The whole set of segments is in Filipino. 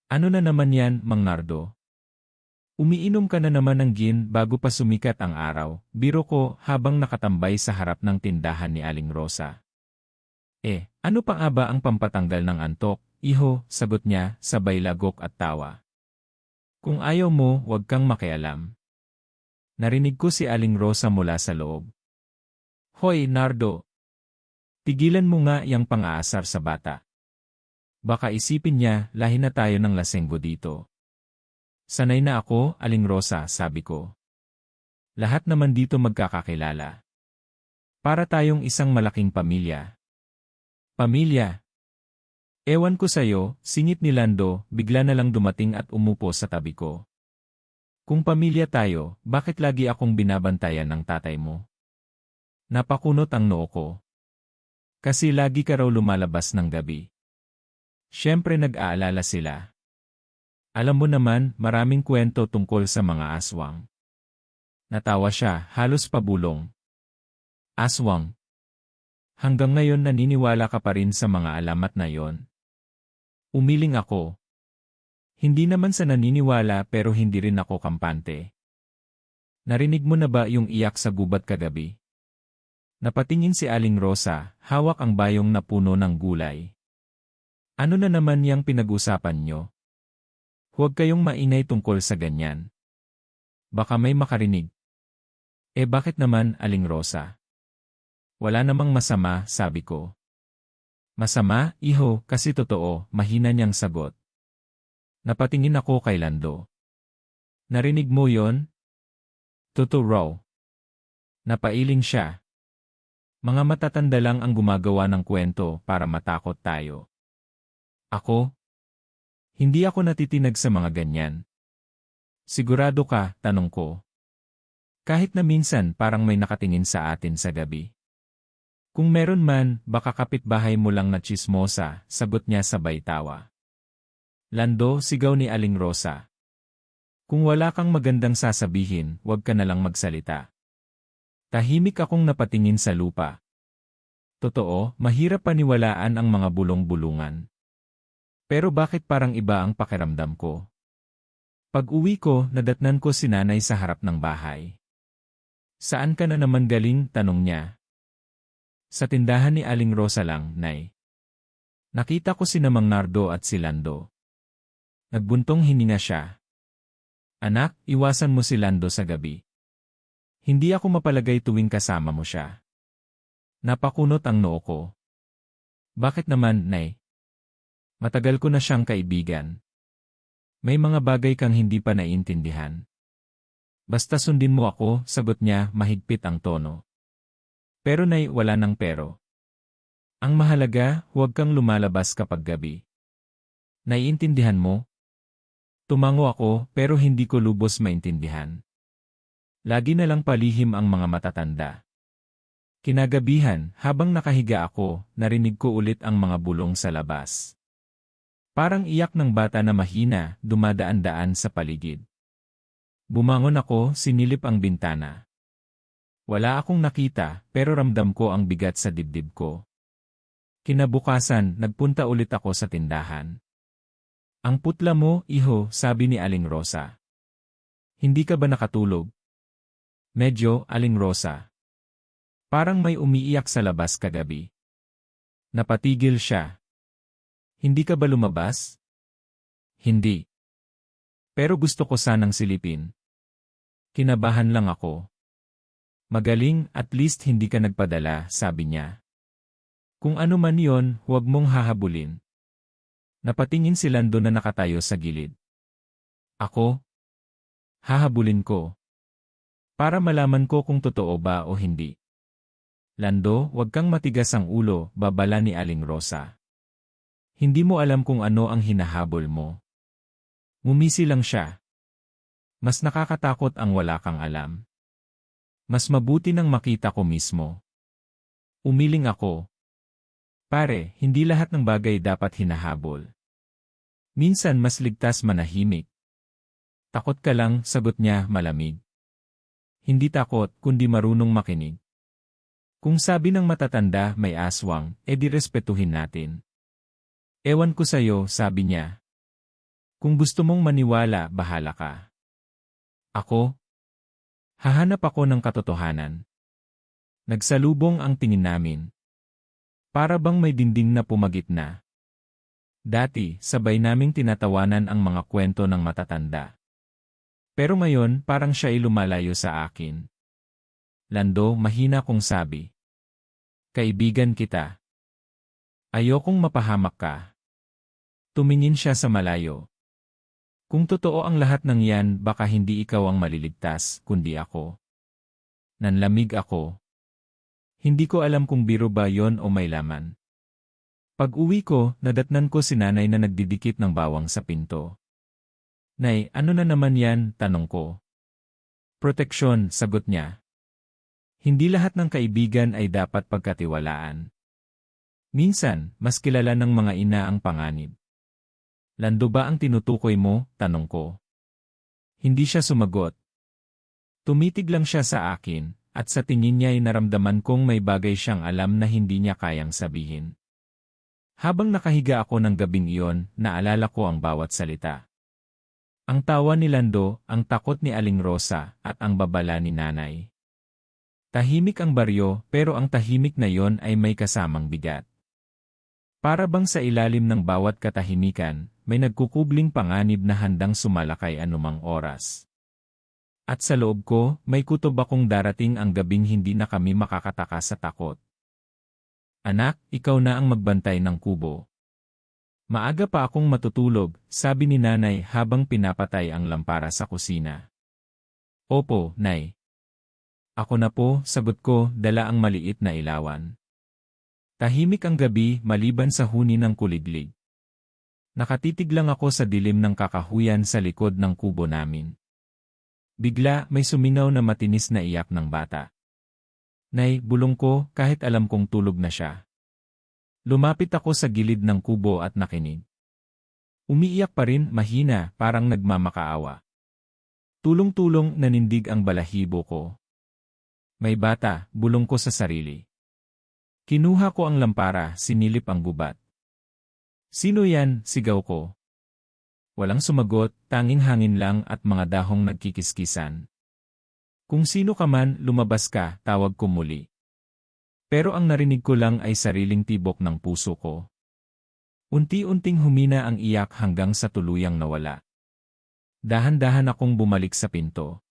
Ano na naman yan, Mang Nardo? Umiinom ka na naman ng gin bago pa sumikat ang araw, biro ko habang nakatambay sa harap ng tindahan ni Aling Rosa. Ano pa nga ba ang pampatanggal ng antok, iho, sagot niya, sabay lagok at tawa. Kung ayaw mo, huwag kang makialam. Narinig ko si Aling Rosa mula sa loob. Hoy, Nardo! Tigilan mo nga yang pang-aasar sa bata. Baka isipin niya, lahi na tayo ng lasenggo dito. Sanay na ako, Aling Rosa, sabi ko. Lahat naman dito magkakakilala. Para tayong isang malaking pamilya. Pamilya? Ewan ko sa'yo, singit ni Lando, bigla na lang dumating at umupo sa tabi ko. Kung pamilya tayo, bakit lagi akong binabantayan ng tatay mo? Napakunot ang noo ko. Kasi lagi ka raw lumalabas ng gabi. Siyempre nag-aalala sila. Alam mo naman, maraming kwento tungkol sa mga aswang. Natawa siya, halos pabulong. Aswang. Hanggang ngayon naniniwala ka pa rin sa mga alamat na yon. Umiling ako. Hindi naman sa naniniwala pero hindi rin ako kampante. Narinig mo na ba yung iyak sa gubat kagabi? Napatingin si Aling Rosa, hawak ang bayong na puno ng gulay. Ano na naman yang pinag-usapan nyo? Huwag kayong mainay tungkol sa ganyan. Baka may makarinig. Bakit naman, Aling Rosa? Wala namang masama, sabi ko. Masama, iho, kasi totoo, mahina niyang sagot. Napatingin ako kay Lando. Narinig mo yon? Totoo raw. Napailing siya. Mga matatanda lang ang gumagawa ng kwento para matakot tayo. Ako? Hindi ako natitinag sa mga ganyan. Sigurado ka, tanong ko. Kahit na minsan parang may nakatingin sa atin sa gabi. Kung meron man, baka kapitbahay mo lang na tsismosa, sagot niya sabay tawa. Lando, sigaw ni Aling Rosa. Kung wala kang magandang sasabihin, huwag ka na lang magsalita. Tahimik akong napatingin sa lupa. Totoo, mahirap paniwalaan ang mga bulong-bulungan. Pero bakit parang iba ang pakiramdam ko? Pag-uwi ko, nadatnan ko si nanay sa harap ng bahay. Saan ka na naman galing? Tanong niya. Sa tindahan ni Aling Rosa lang, Nay. Nakita ko si Mang Nardo at si Lando. Nagbuntong hininga siya. Anak, iwasan mo si Lando sa gabi. Hindi ako mapalagay tuwing kasama mo siya. Napakunot ang noo ko. Bakit naman, Nay? Matagal ko na siyang kaibigan. May mga bagay kang hindi pa naiintindihan. Basta sundin mo ako, sagot niya, mahigpit ang tono. Pero Nay, wala nang pero. Ang mahalaga, huwag kang lumalabas kapag gabi. Naiintindihan mo? Tumango ako, pero hindi ko lubos maintindihan. Lagi na lang palihim ang mga matatanda. Kinagabihan, habang nakahiga ako, narinig ko ulit ang mga bulong sa labas. Parang iyak ng bata na mahina, dumadaan-daan sa paligid. Bumangon ako, sinilip ang bintana. Wala akong nakita, pero ramdam ko ang bigat sa dibdib ko. Kinabukasan, nagpunta ulit ako sa tindahan. Ang putla mo, iho, sabi ni Aling Rosa. Hindi ka ba nakatulog? Medyo, Aling Rosa. Parang may umiiyak sa labas kagabi. Napatigil siya. Hindi ka ba lumabas? Hindi. Pero gusto ko sanang silipin. Kinabahan lang ako. Magaling, at least hindi ka nagpadala, sabi niya. Kung ano man yon, huwag mong hahabulin. Napatingin si Lando na nakatayo sa gilid. Ako? Hahabulin ko. Para malaman ko kung totoo ba o hindi. Lando, huwag kang matigas ang ulo, babala ni Aling Rosa. Hindi mo alam kung ano ang hinahabol mo. Ngumisi lang siya. Mas nakakatakot ang wala kang alam. Mas mabuti nang makita ko mismo. Umiling ako. Pare, hindi lahat ng bagay dapat hinahabol. Minsan mas ligtas manahimik. Takot ka lang, sagot niya malamig. Hindi takot, kundi marunong makinig. Kung sabi ng matatanda may aswang, edi respetuhin natin. Ewan ko sa'yo, sabi niya. Kung gusto mong maniwala, bahala ka. Ako? Hahanap ako ng katotohanan. Nagsalubong ang tingin namin. Para bang may dinding na pumagitna. Dati, sabay naming tinatawanan ang mga kwento ng matatanda. Pero ngayon, parang siya ay lumalayo sa akin. Lando, mahina kong sabi. Kaibigan kita. Ayokong mapahamak ka. Tumingin siya sa malayo. Kung totoo ang lahat ng yan, baka hindi ikaw ang maliligtas, kundi ako. Nanlamig ako. Hindi ko alam kung biro ba yon o may laman. Pag-uwi ko, nadatnan ko si nanay na nagdidikit ng bawang sa pinto. Nay, ano na naman yan? Tanong ko. Proteksyon, sagot niya. Hindi lahat ng kaibigan ay dapat pagkatiwalaan. Minsan, mas kilala ng mga ina ang panganib. Lando ba ang tinutukoy mo? Tanong ko. Hindi siya sumagot. Tumitig lang siya sa akin, at sa tingin niya ay naramdaman kong may bagay siyang alam na hindi niya kayang sabihin. Habang nakahiga ako ng gabing iyon, naalala ko ang bawat salita. Ang tawa ni Lando, ang takot ni Aling Rosa, at ang babala ni nanay. Tahimik ang baryo, pero ang tahimik na yon ay may kasamang bigat. Para bang sa ilalim ng bawat katahimikan, may nagkukubling panganib na handang sumalakay anumang oras. At sa loob ko, may kutob akong darating ang gabing hindi na kami makakataka sa takot. Anak, ikaw na ang magbantay ng kubo. Maaga pa akong matutulog, sabi ni nanay habang pinapatay ang lampara sa kusina. Opo, nay. Ako na po, sagot ko, dala ang maliit na ilawan. Tahimik ang gabi maliban sa huni ng kuliglig. Nakatitig lang ako sa dilim ng kakahuyan sa likod ng kubo namin. Bigla may suminaw na matinis na iyak ng bata. Nay, bulong ko kahit alam kong tulog na siya. Lumapit ako sa gilid ng kubo at nakinig. Umiiyak pa rin, mahina, parang nagmamakaawa. Tulong-tulong nanindig ang balahibo ko. May bata, bulong ko sa sarili. Kinuha ko ang lampara, sinilip ang gubat. Sino yan? Sigaw ko. Walang sumagot, tanging hangin lang at mga dahong nagkikiskisan. Kung sino ka man, lumabas ka, tawag ko muli. Pero ang narinig ko lang ay sariling tibok ng puso ko. Unti-unting humina ang iyak hanggang sa tuluyang nawala. Dahan-dahan akong bumalik sa pinto.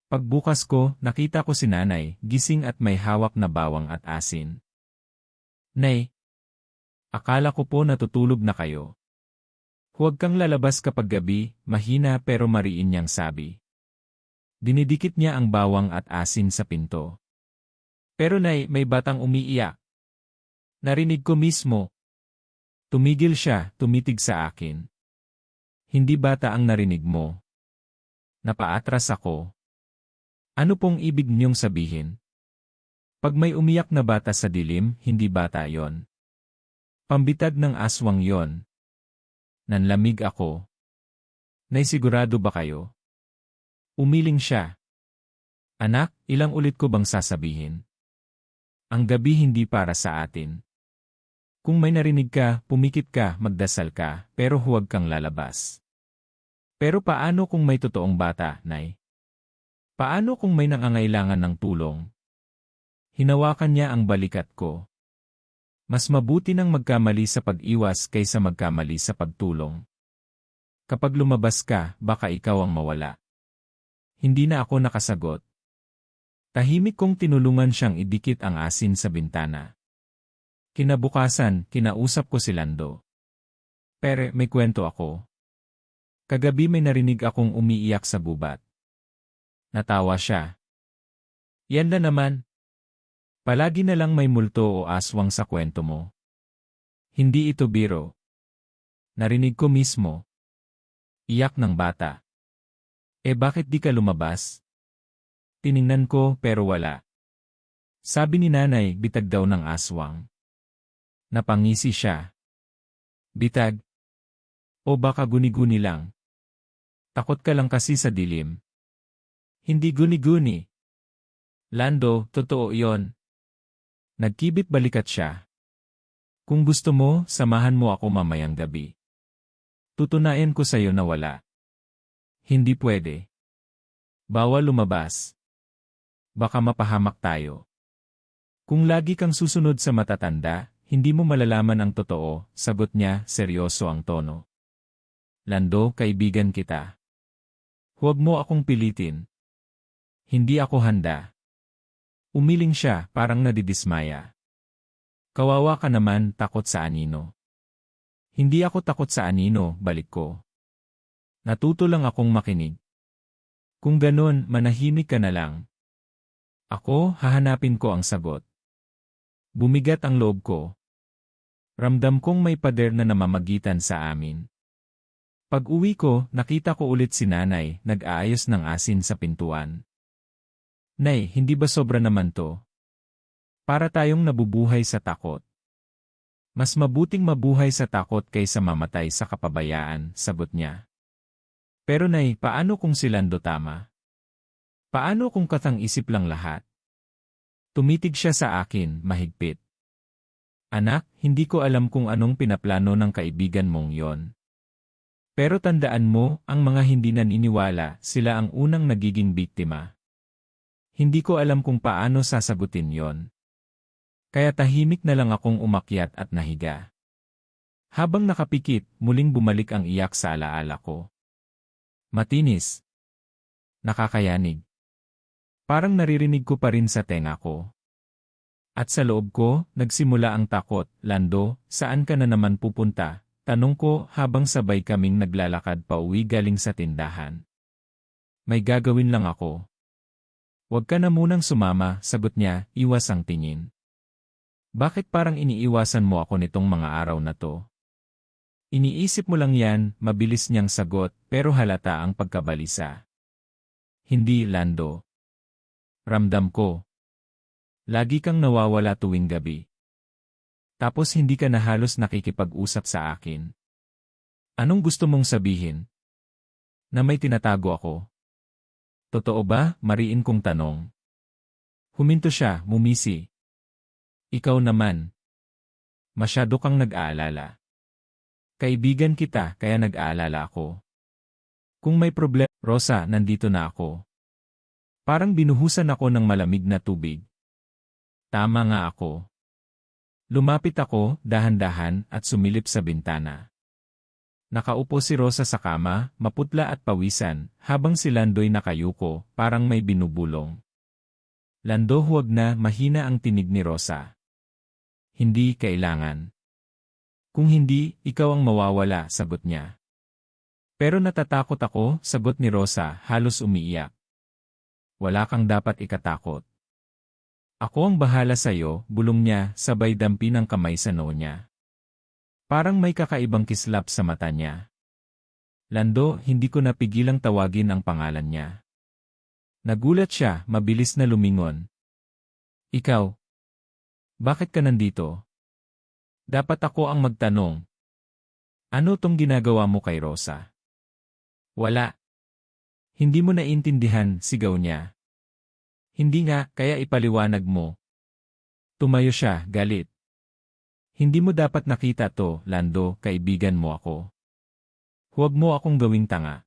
Pagbukas ko, nakita ko si nanay, gising at may hawak na bawang at asin. Nay, akala ko po natutulog na kayo. Huwag kang lalabas kapag gabi, mahina pero mariin niyang sabi. Dinidikit niya ang bawang at asin sa pinto. Pero nay, may batang umiiyak. Narinig ko mismo. Tumigil siya, tumitig sa akin. Hindi bata ang narinig mo. Napaatras ako. Ano pong ibig niyong sabihin? Pag may umiyak na bata sa dilim, hindi bata yon. Pambitag ng aswang yon. Nanlamig ako. Nay, sigurado ba kayo? Umiling siya. Anak, ilang ulit ko bang sasabihin? Ang gabi hindi para sa atin. Kung may narinig ka, pumikit ka, magdasal ka, pero huwag kang lalabas. Pero paano kung may totoong bata, Nay? Paano kung may nangangailangan ng tulong? Hinawakan niya ang balikat ko. Mas mabuti nang magkamali sa pag-iwas kaysa magkamali sa pagtulong. Kapag lumabas ka, baka ikaw ang mawala. Hindi na ako nakasagot. Tahimik kong tinulungan siyang idikit ang asin sa bintana. Kinabukasan, kinausap ko si Lando. Pere, may kwento ako. Kagabi may narinig akong umiiyak sa gubat. Natawa siya. Yan na naman. Palagi na lang may multo o aswang sa kwento mo. Hindi ito biro. Narinig ko mismo. Iyak ng bata. Bakit di ka lumabas? Tiningnan ko pero wala. Sabi ni nanay, bitag daw ng aswang. Napangisi siya. Bitag? O baka guni-guni lang? Takot ka lang kasi sa dilim. Hindi guni-guni. Lando, totoo yon. Nagkibit balikat siya. Kung gusto mo, samahan mo ako mamayang gabi. Tutunayan ko sa'yo na wala. Hindi pwede. Bawal lumabas. Baka mapahamak tayo. Kung lagi kang susunod sa matatanda, hindi mo malalaman ang totoo, sagot niya, seryoso ang tono. Lando, kaibigan kita. Huwag mo akong pilitin. Hindi ako handa. Umiling siya, parang nadidismaya. Kawawa ka naman, takot sa anino. Hindi ako takot sa anino, balik ko. Natuto lang akong makinig. Kung ganun, manahimik ka na lang. Ako, hahanapin ko ang sagot. Bumigat ang loob ko. Ramdam kong may pader na namamagitan sa amin. Pag-uwi ko, nakita ko ulit si nanay, nag-aayos ng asin sa pintuan. Nay, hindi ba sobra naman to? Para tayong nabubuhay sa takot. Mas mabuting mabuhay sa takot kaysa mamatay sa kapabayaan, sagot niya. Pero nay, paano kung si Lando tama? Paano kung katang-isip lang lahat? Tumitig siya sa akin, mahigpit. Anak, hindi ko alam kung anong pinaplano ng kaibigan mong yon. Pero tandaan mo, ang mga hindi naniniwala, sila ang unang nagiging biktima. Hindi ko alam kung paano sasagutin yon. Kaya tahimik na lang akong umakyat at nahiga. Habang nakapikit, muling bumalik ang iyak sa alaala ko. Matinis. Nakakayanig. Parang naririnig ko pa rin sa tenga ko. At sa loob ko, nagsimula ang takot. Lando, saan ka na naman pupunta? Tanong ko habang sabay kaming naglalakad pa uwi galing sa tindahan. May gagawin lang ako. Huwag ka na munang sumama, sagot niya, iwas ang tingin. Bakit parang iniiwasan mo ako nitong mga araw na to? Iniisip mo lang yan, mabilis niyang sagot, pero halata ang pagkabalisa. Hindi, Lando. Ramdam ko. Lagi kang nawawala tuwing gabi. Tapos hindi ka na halos nakikipag-usap sa akin. Anong gusto mong sabihin? Na may tinatago ako? Totoo ba, mariin kong tanong? Huminto siya, mumisi. Ikaw naman. Masyado kang nag-aalala. Kaibigan kita, kaya nag-aalala ako. Kung may problema, Rosa, nandito na ako. Parang binuhusan ako ng malamig na tubig. Tama nga ako. Lumapit ako, dahan-dahan, at sumilip sa bintana. Nakaupo si Rosa sa kama, maputla at pawisan, habang si Lando'y nakayuko, parang may binubulong. Lando, huwag na, mahina ang tinig ni Rosa. Hindi kailangan. Kung hindi, ikaw ang mawawala, sagot niya. Pero natatakot ako, sagot ni Rosa, halos umiiyak. Wala kang dapat ikatakot. Ako ang bahala sa'yo, bulong niya, sabay dampi ng kamay sa noo niya. Parang may kakaibang kislap sa mata niya. Lando, hindi ko napigilang tawagin ang pangalan niya. Nagulat siya, mabilis na lumingon. Ikaw? Bakit ka nandito? Dapat ako ang magtanong. Ano tong ginagawa mo kay Rosa? Wala. Hindi mo naiintindihan, sigaw niya. Hindi nga, kaya ipaliwanag mo. Tumayo siya, galit. Hindi mo dapat nakita to, Lando, kaibigan mo ako. Huwag mo akong gawing tanga.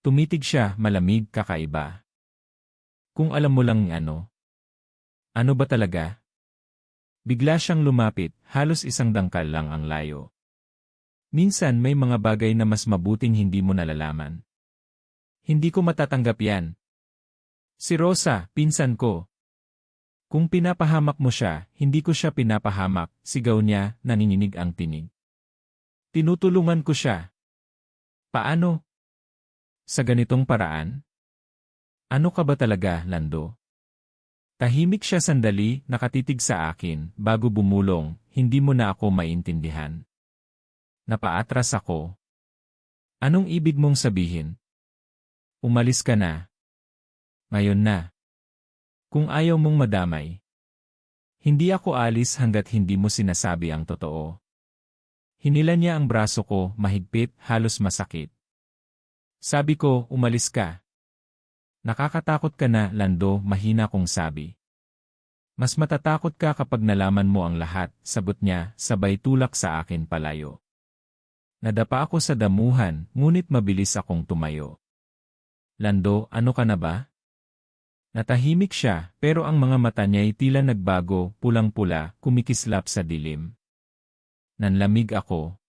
Tumitig siya, malamig, kakaiba. Kung alam mo lang ano. Ano ba talaga? Bigla siyang lumapit, halos isang dangkal lang ang layo. Minsan may mga bagay na mas mabuting hindi mo nalalaman. Hindi ko matatanggap yan. Si Rosa, pinsan ko. Kung pinapahamak mo siya, hindi ko siya pinapahamak, sigaw niya, nanginginig ang tinig. Tinutulungan ko siya. Paano? Sa ganitong paraan? Ano ka ba talaga, Lando? Tahimik siya sandali, nakatitig sa akin, bago bumulong, hindi mo na ako maintindihan. Napaatras ako. Anong ibig mong sabihin? Umalis ka na. Ngayon na. Kung ayaw mong madamay. Hindi ako alis hanggat hindi mo sinasabi ang totoo. Hinila niya ang braso ko, mahigpit, halos masakit. Sabi ko, umalis ka. Nakakatakot ka na, Lando, mahina kong sabi. Mas matatakot ka kapag nalaman mo ang lahat, sagot niya, sabay tulak sa akin palayo. Nadapa ako sa damuhan, ngunit mabilis akong tumayo. Lando, ano ka na ba? Natahimik siya, pero ang mga mata niya'y tila nagbago, pulang-pula, kumikislap sa dilim. Nanlamig ako.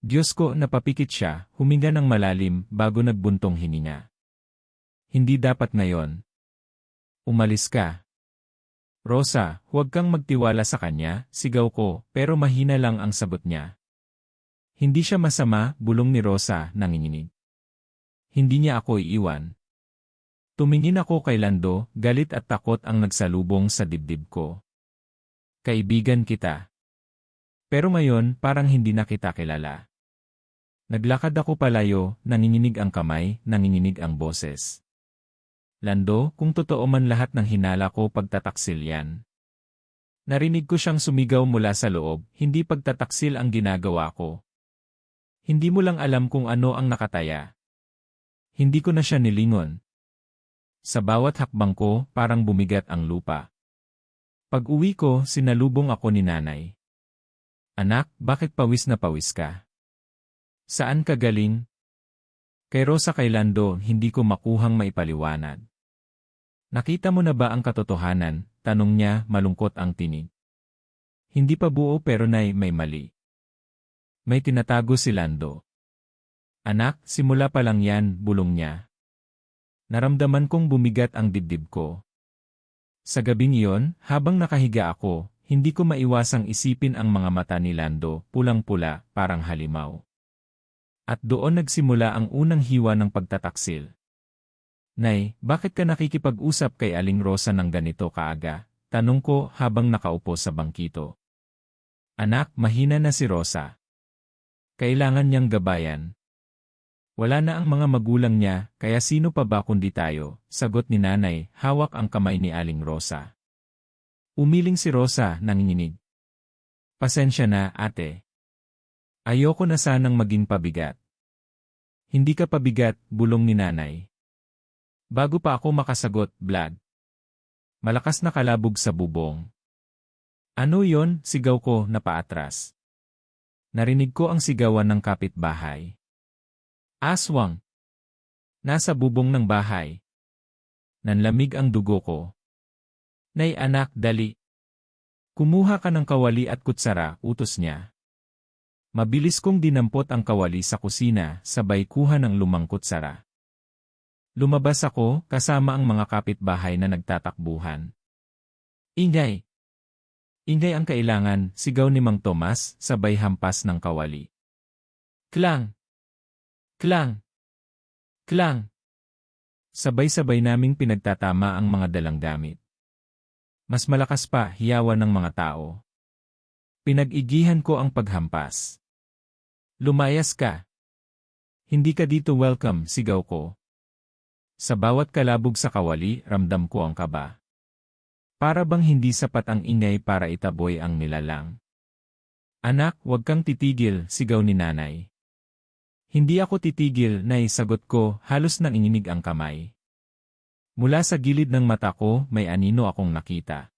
Diyos ko, napapikit siya, huminga ng malalim, bago nagbuntong hininga. Hindi dapat ngayon. Umalis ka. Rosa, huwag kang magtiwala sa kanya, sigaw ko, pero mahina lang ang sagot niya. Hindi siya masama, bulong ni Rosa, nanginginig. Hindi niya ako iiwan. Tumingin ako kay Lando, galit at takot ang nagsalubong sa dibdib ko. Kaibigan kita. Pero ngayon, parang hindi na kita kilala. Naglakad ako palayo, nanginginig ang kamay, nanginginig ang boses. Lando, kung totoo man lahat ng hinala ko pagtataksil yan. Narinig ko siyang sumigaw mula sa loob, hindi pagtataksil ang ginagawa ko. Hindi mo lang alam kung ano ang nakataya. Hindi ko na siya nilingon. Sa bawat hakbang ko, parang bumigat ang lupa. Pag-uwi ko, sinalubong ako ni nanay. Anak, bakit pawis na pawis ka? Saan ka galing? Kay Rosa kay Lando, hindi ko makuhang maipaliwanag. Nakita mo na ba ang katotohanan? Tanong niya, malungkot ang tinig. Hindi pa buo pero may mali. May tinatago si Lando. Anak, simula pa lang yan, bulong niya. Naramdaman kong bumigat ang dibdib ko. Sa gabing iyon, habang nakahiga ako, hindi ko maiwasang isipin ang mga mata ni Lando, pulang-pula, parang halimaw. At doon nagsimula ang unang hiwa ng pagtataksil. Nay, bakit ka nakikipag-usap kay Aling Rosa ng ganito kaaga? Tanong ko habang nakaupo sa bangkito. Anak, mahina na si Rosa. Kailangan niyang gabayan. Wala na ang mga magulang niya, kaya sino pa ba kundi tayo? Sagot ni nanay, hawak ang kamay ni Aling Rosa. Umiling si Rosa, nanginginig. Pasensya na, ate. Ayoko na sanang maging pabigat. Hindi ka pabigat, bulong ni nanay. Bago pa ako makasagot, Vlad. Malakas na kalabog sa bubong. Ano yon? Sigaw ko na paatras. Narinig ko ang sigawan ng kapitbahay. Aswang! Nasa bubong ng bahay. Nanlamig ang dugo ko. Nay anak, dali. Kumuha ka ng kawali at kutsara, utos niya. Mabilis kong dinampot ang kawali sa kusina, sabay kuha ng lumang kutsara. Lumabas ako, kasama ang mga kapitbahay na nagtatakbuhan. Ingay! Ingay ang kailangan, sigaw ni Mang Tomas, sabay hampas ng kawali. Klang! Klang! Klang! Sabay-sabay naming pinagtatama ang mga dalang gamit. Mas malakas pa, hiyawan ng mga tao. Pinag-igihan ko ang paghampas. Lumayas ka! Hindi ka dito welcome, sigaw ko. Sa bawat kalabog sa kawali, ramdam ko ang kaba. Para bang hindi sapat ang ingay para itaboy ang nilalang. Anak, huwag kang titigil, sigaw ni nanay. Hindi ako titigil, nay, sagot ko, halos nanginginig ang kamay. Mula sa gilid ng mata ko, may anino akong nakita.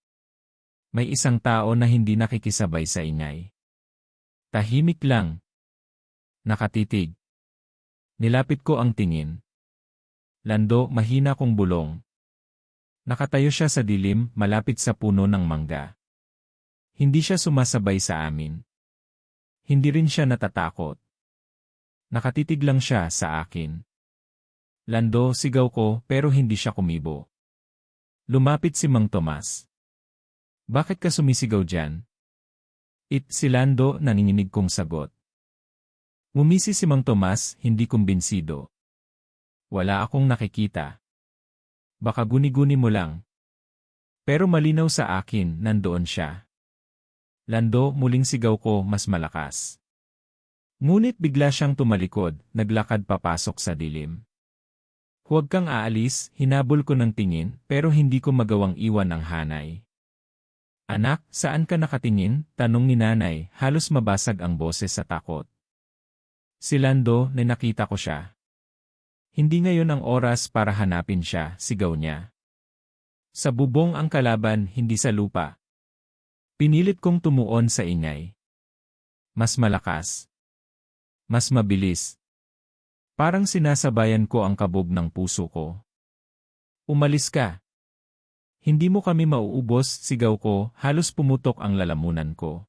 May isang tao na hindi nakikisabay sa ingay. Tahimik lang. Nakatitig. Nilapit ko ang tingin. Lando, mahina kong bulong. Nakatayo siya sa dilim, malapit sa puno ng mangga. Hindi siya sumasabay sa amin. Hindi rin siya natatakot. Nakatitig lang siya sa akin. Lando, sigaw ko, pero hindi siya kumibo. Lumapit si Mang Tomas. Bakit ka sumisigaw dyan? Si Lando, nanginginig kong sagot. Ngumisi si Mang Tomas, hindi kumbinsido. Wala akong nakikita. Baka guni-guni mo lang. Pero malinaw sa akin, nandoon siya. Lando, muling sigaw ko mas malakas. Ngunit bigla siyang tumalikod, naglakad papasok sa dilim. Huwag kang aalis, hinabol ko ng tingin, pero hindi ko magawang iwan ang hanay. Anak, saan ka nakatingin? Tanong ni nanay, halos mabasag ang boses sa takot. Si Lando, na nakita ko siya. Hindi ngayon ang oras para hanapin siya, sigaw niya. Sa bubong ang kalaban, hindi sa lupa. Pinilit kong tumuon sa ingay. Mas malakas. Mas mabilis. Parang sinasabayan ko ang kabog ng puso ko. Umalis ka. Hindi mo kami mauubos, sigaw ko, halos pumutok ang lalamunan ko.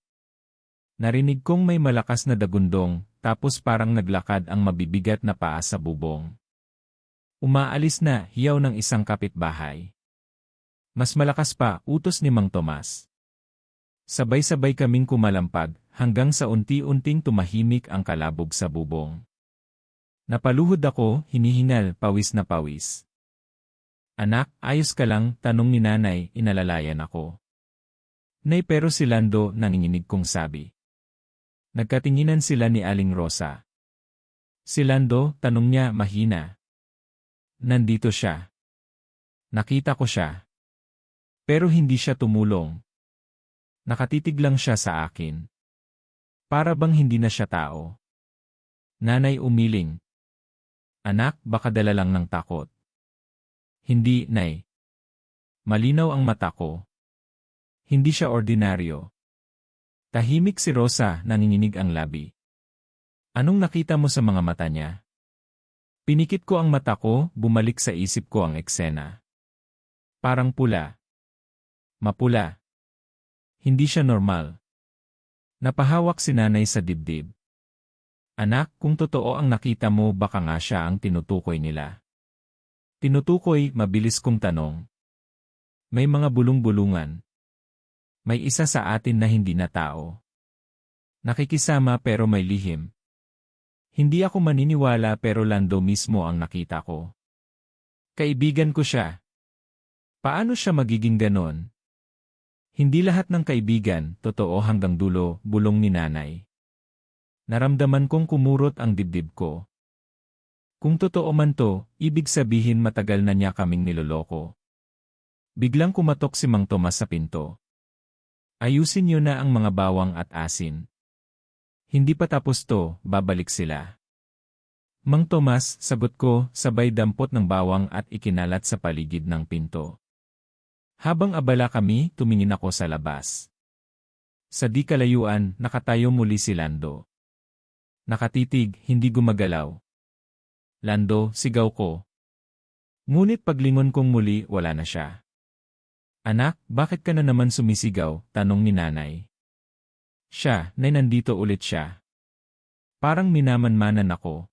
Narinig kong may malakas na dagundong, tapos parang naglakad ang mabibigat na paa sa bubong. Umaalis na, hiyaw ng isang kapitbahay. Mas malakas pa, utos ni Mang Tomas. Sabay-sabay kaming kumalampag, hanggang sa unti-unting tumahimik ang kalabog sa bubong. Napaluhod ako, hinihingal, pawis na pawis. Anak, ayos ka lang, tanong ni nanay, inalalayan ako. Nay, pero si Lando, nanginginig kong sabi. Nagkatinginan sila ni Aling Rosa. Si Lando, tanong niya, mahina. Nandito siya. Nakita ko siya. Pero hindi siya tumulong. Nakatitig lang siya sa akin. Para bang hindi na siya tao. Nanay umiling. Anak, baka dala lang ng takot. Hindi, Nay. Malinaw ang mata ko. Hindi siya ordinaryo. Tahimik si Rosa, nanginginig ang labi. Anong nakita mo sa mga mata niya? Pinikit ko ang mata ko, bumalik sa isip ko ang eksena. Parang pula. Mapula. Hindi siya normal. Napahawak si nanay sa dibdib. Anak, kung totoo ang nakita mo, baka nga siya ang tinutukoy nila. Tinutukoy, mabilis kong tanong. May mga bulong-bulungan. May isa sa atin na hindi na tao. Nakikisama pero may lihim. Hindi ako maniniwala pero Lando mismo ang nakita ko. Kaibigan ko siya. Paano siya magiging ganon? Hindi lahat ng kaibigan, totoo hanggang dulo, bulong ni nanay. Naramdaman kong kumurot ang dibdib ko. Kung totoo man to, ibig sabihin matagal na niya kaming niloloko. Biglang kumatok si Mang Tomas sa pinto. Ayusin niyo na ang mga bawang at asin. Hindi pa tapos to, babalik sila. Mang Tomas, sagot ko, sabay dampot ng bawang at ikinalat sa paligid ng pinto. Habang abala kami, tumingin ako sa labas. Sa di kalayuan, nakatayo muli si Lando. Nakatitig, hindi gumagalaw. Lando, sigaw ko. Ngunit paglingon kong muli, wala na siya. Anak, bakit ka na naman sumisigaw? Tanong ni nanay. Siya, nay nandito ulit siya. Parang minamanmanan ako.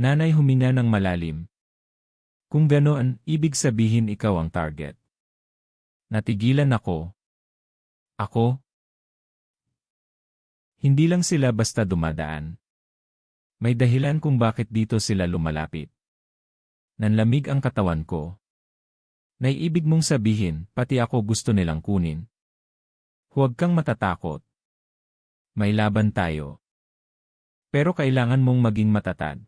Nanay huminga ng malalim. Kung ganoon, ibig sabihin ikaw ang target. Natigilan ako. Ako? Hindi lang sila basta dumadaan. May dahilan kung bakit dito sila lumalapit. Nanlamig ang katawan ko. Naiibig mong sabihin, pati ako gusto nilang kunin. Huwag kang matatakot. May laban tayo. Pero kailangan mong maging matatag.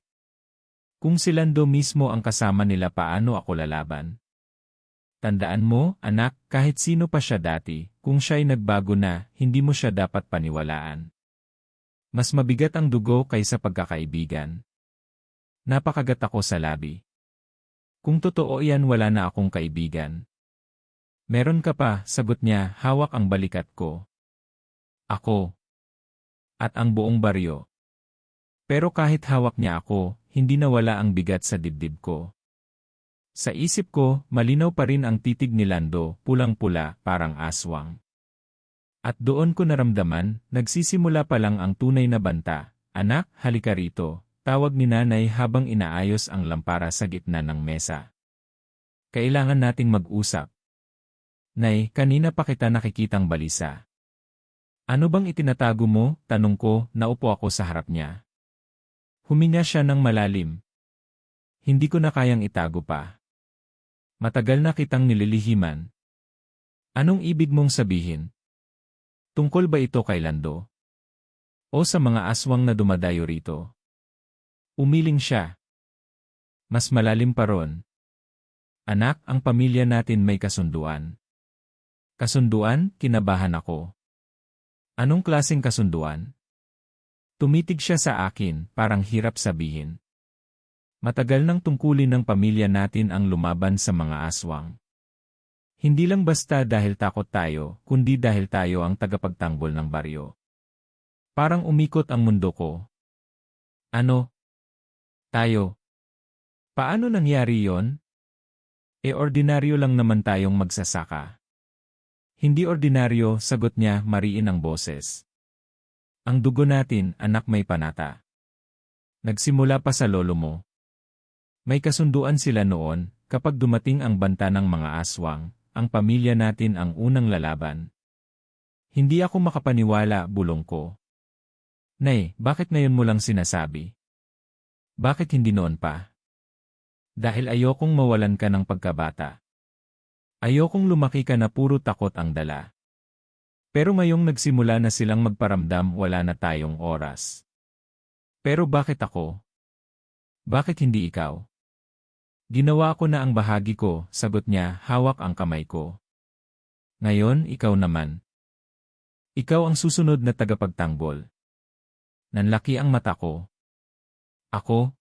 Kung si Lando mismo ang kasama nila, paano ako lalaban? Tandaan mo, anak, kahit sino pa siya dati, kung siya'y nagbago na, hindi mo siya dapat paniwalaan. Mas mabigat ang dugo kaysa pagkakaibigan. Napakagat ako sa labi. Kung totoo yan, wala na akong kaibigan. Meron ka pa, sagot niya, hawak ang balikat ko. Ako. At ang buong baryo. Pero kahit hawak niya ako, hindi nawala ang bigat sa dibdib ko. Sa isip ko, malinaw pa rin ang titig ni Lando, pulang-pula, parang aswang. At doon ko naramdaman, nagsisimula pa lang ang tunay na banta. Anak, halika rito, tawag ni nanay habang inaayos ang lampara sa gitna ng mesa. Kailangan nating mag-usap. Nay, kanina pa kita nakikitang balisa. Ano bang itinatago mo? Tanong ko, naupo ako sa harap niya. Huminga siya ng malalim. Hindi ko na kayang itago pa. Matagal na kitang nililihiman. Anong ibig mong sabihin? Tungkol ba ito kay Lando? O sa mga aswang na dumadayo rito? Umiling siya. Mas malalim pa ron. Anak, ang pamilya natin may kasunduan. Kasunduan? Kinabahan ako. Anong klaseng kasunduan? Tumitig siya sa akin, parang hirap sabihin. Matagal nang tungkulin ng pamilya natin ang lumaban sa mga aswang. Hindi lang basta dahil takot tayo, kundi dahil tayo ang tagapagtanggol ng baryo. Parang umikot ang mundo ko. Ano? Tayo? Paano nangyari yon? Ordinaryo lang naman tayong magsasaka. Hindi ordinaryo, sagot niya, mariin ang boses. Ang dugo natin, anak, may panata. Nagsimula pa sa lolo mo. May kasunduan sila noon, kapag dumating ang banta ng mga aswang, ang pamilya natin ang unang lalaban. Hindi ako makapaniwala, bulong ko. Nay, bakit ngayon mo lang sinasabi? Bakit hindi noon pa? Dahil ayokong mawalan ka ng pagkabata. Ayokong lumaki ka na puro takot ang dala. Pero ngayong nagsimula na silang magparamdam, wala na tayong oras. Pero bakit ako? Bakit hindi ikaw? Ginawa ko na ang bahagi ko, sagot niya, hawak ang kamay ko. Ngayon, ikaw naman. Ikaw ang susunod na tagapagtanggol. Nanlaki ang mata ko. Ako?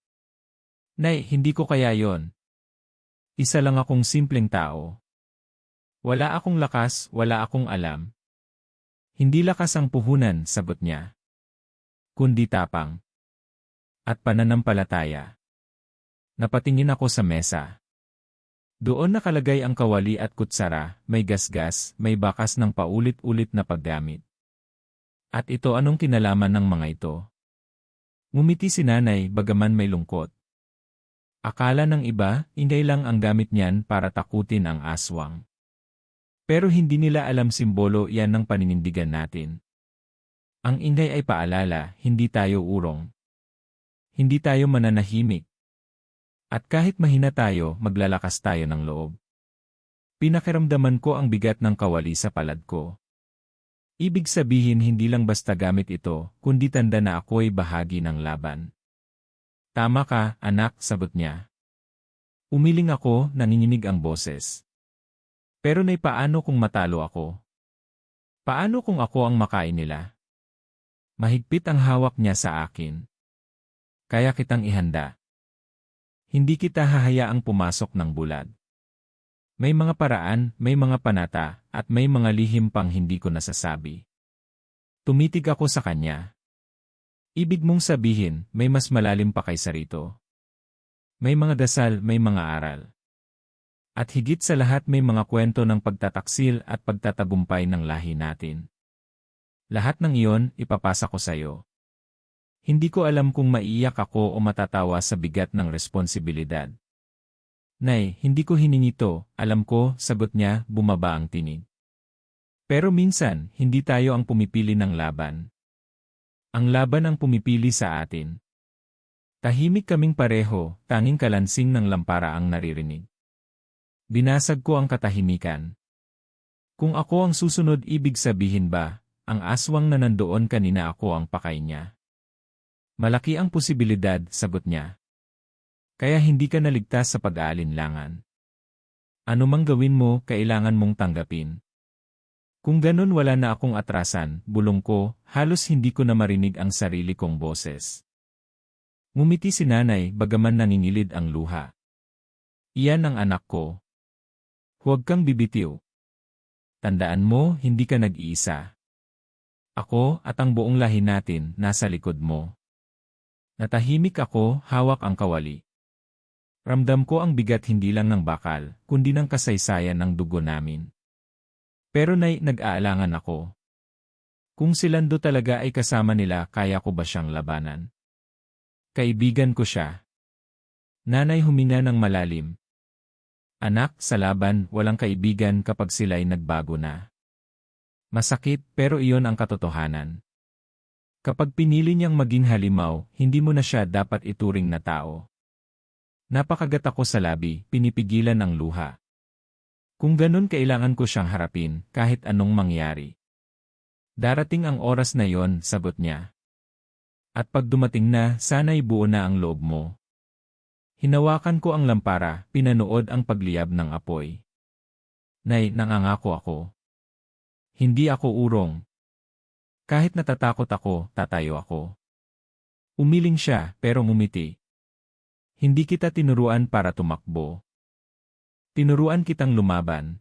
Nay, hindi ko kaya yon. Isa lang akong simpleng tao. Wala akong lakas, wala akong alam. Hindi lakas ang puhunan, sagot niya. Kundi tapang. At pananampalataya. Napatingin ako sa mesa. Doon nakalagay ang kawali at kutsara, may gasgas, may bakas ng paulit-ulit na paggamit. At ito, anong kinalaman ng mga ito? Ngumiti si nanay, bagaman may lungkot. Akala ng iba, inday lang ang gamit niyan para takutin ang aswang. Pero hindi nila alam simbolo yan ng paninindigan natin. Ang inday ay paalala, hindi tayo urong. Hindi tayo mananahimik. At kahit mahina tayo, maglalakas tayo ng loob. Pinakiramdaman ko ang bigat ng kawali sa palad ko. Ibig sabihin hindi lang basta gamit ito, kundi tanda na ako'y bahagi ng laban. Tama ka, anak, sagot niya. Umiling ako, nanginginig ang boses. Pero nay, paano kung matalo ako? Paano kung ako ang makain nila? Mahigpit ang hawak niya sa akin. Kaya kitang ihanda. Hindi kita hahayaang pumasok ng bulag. May mga paraan, may mga panata, at may mga lihim pang hindi ko nasasabi. Tumitig ako sa kanya. Ibig mong sabihin, may mas malalim pa kaysa rito. May mga dasal, may mga aral. At higit sa lahat, may mga kwento ng pagtataksil at pagtatagumpay ng lahi natin. Lahat ng iyon, ipapasa ko sa iyo. Hindi ko alam kung maiiyak ako o matatawa sa bigat ng responsibilidad. Nay, hindi ko hiningi to, alam ko, sagot niya, bumaba ang tinig. Pero minsan, hindi tayo ang pumipili ng laban. Ang laban ang pumipili sa atin. Tahimik kaming pareho, tanging kalansing ng lampara ang naririnig. Binasag ko ang katahimikan. Kung ako ang susunod, ibig sabihin ba, ang aswang na nandoon kanina ako ang pakay niya? Malaki ang posibilidad, sagot niya. Kaya hindi ka naligtas sa pag-aalinlangan. Ano mang gawin mo, kailangan mong tanggapin. Kung ganun, wala na akong atrasan, bulong ko, halos hindi ko na marinig ang sarili kong boses. Ngumiti si nanay, bagaman nangingilid ang luha. Iyan ang anak ko. Huwag kang bibitiw. Tandaan mo, hindi ka nag-iisa. Ako at ang buong lahi natin nasa likod mo. Natahimik ako, hawak ang kawali. Ramdam ko ang bigat hindi lang ng bakal, kundi ng kasaysayan ng dugo namin. Pero nag-aalangan ako. Kung si Lando talaga ay kasama nila, kaya ko ba siyang labanan? Kaibigan ko siya. Nanay huminga ng malalim. Anak, sa laban, walang kaibigan kapag sila'y nagbago na. Masakit, pero iyon ang katotohanan. Kapag pinili niyang maging halimaw, hindi mo na siya dapat ituring na tao. Napakagat ako sa labi, pinipigilan ang luha. Kung ganun, kailangan ko siyang harapin, kahit anong mangyari. Darating ang oras na yon, sagot niya. At pag dumating na, sana'y buo na ang loob mo. Hinawakan ko ang lampara, pinanood ang pagliyab ng apoy. Nay, nangangako ako. Hindi ako urong. Kahit natatakot ako, tatayo ako. Umiling siya, pero ngumiti. Hindi kita tinuruan para tumakbo. Tinuruan kitang lumaban.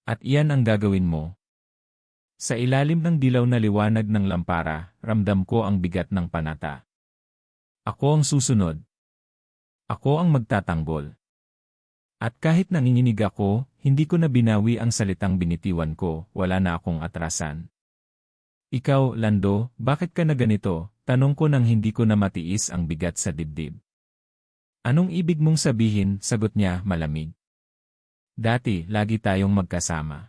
At iyan ang gagawin mo. Sa ilalim ng dilaw na liwanag ng lampara, ramdam ko ang bigat ng panata. Ako ang susunod. Ako ang magtatanggol. At kahit nanginginig ako, hindi ko na binawi ang salitang binitiwan ko, wala na akong atrasan. Ikaw, Lando, bakit ka na ganito? Tanong ko nang hindi ko na matiis ang bigat sa dibdib. Anong ibig mong sabihin? Sagot niya, malamig. Dati, lagi tayong magkasama.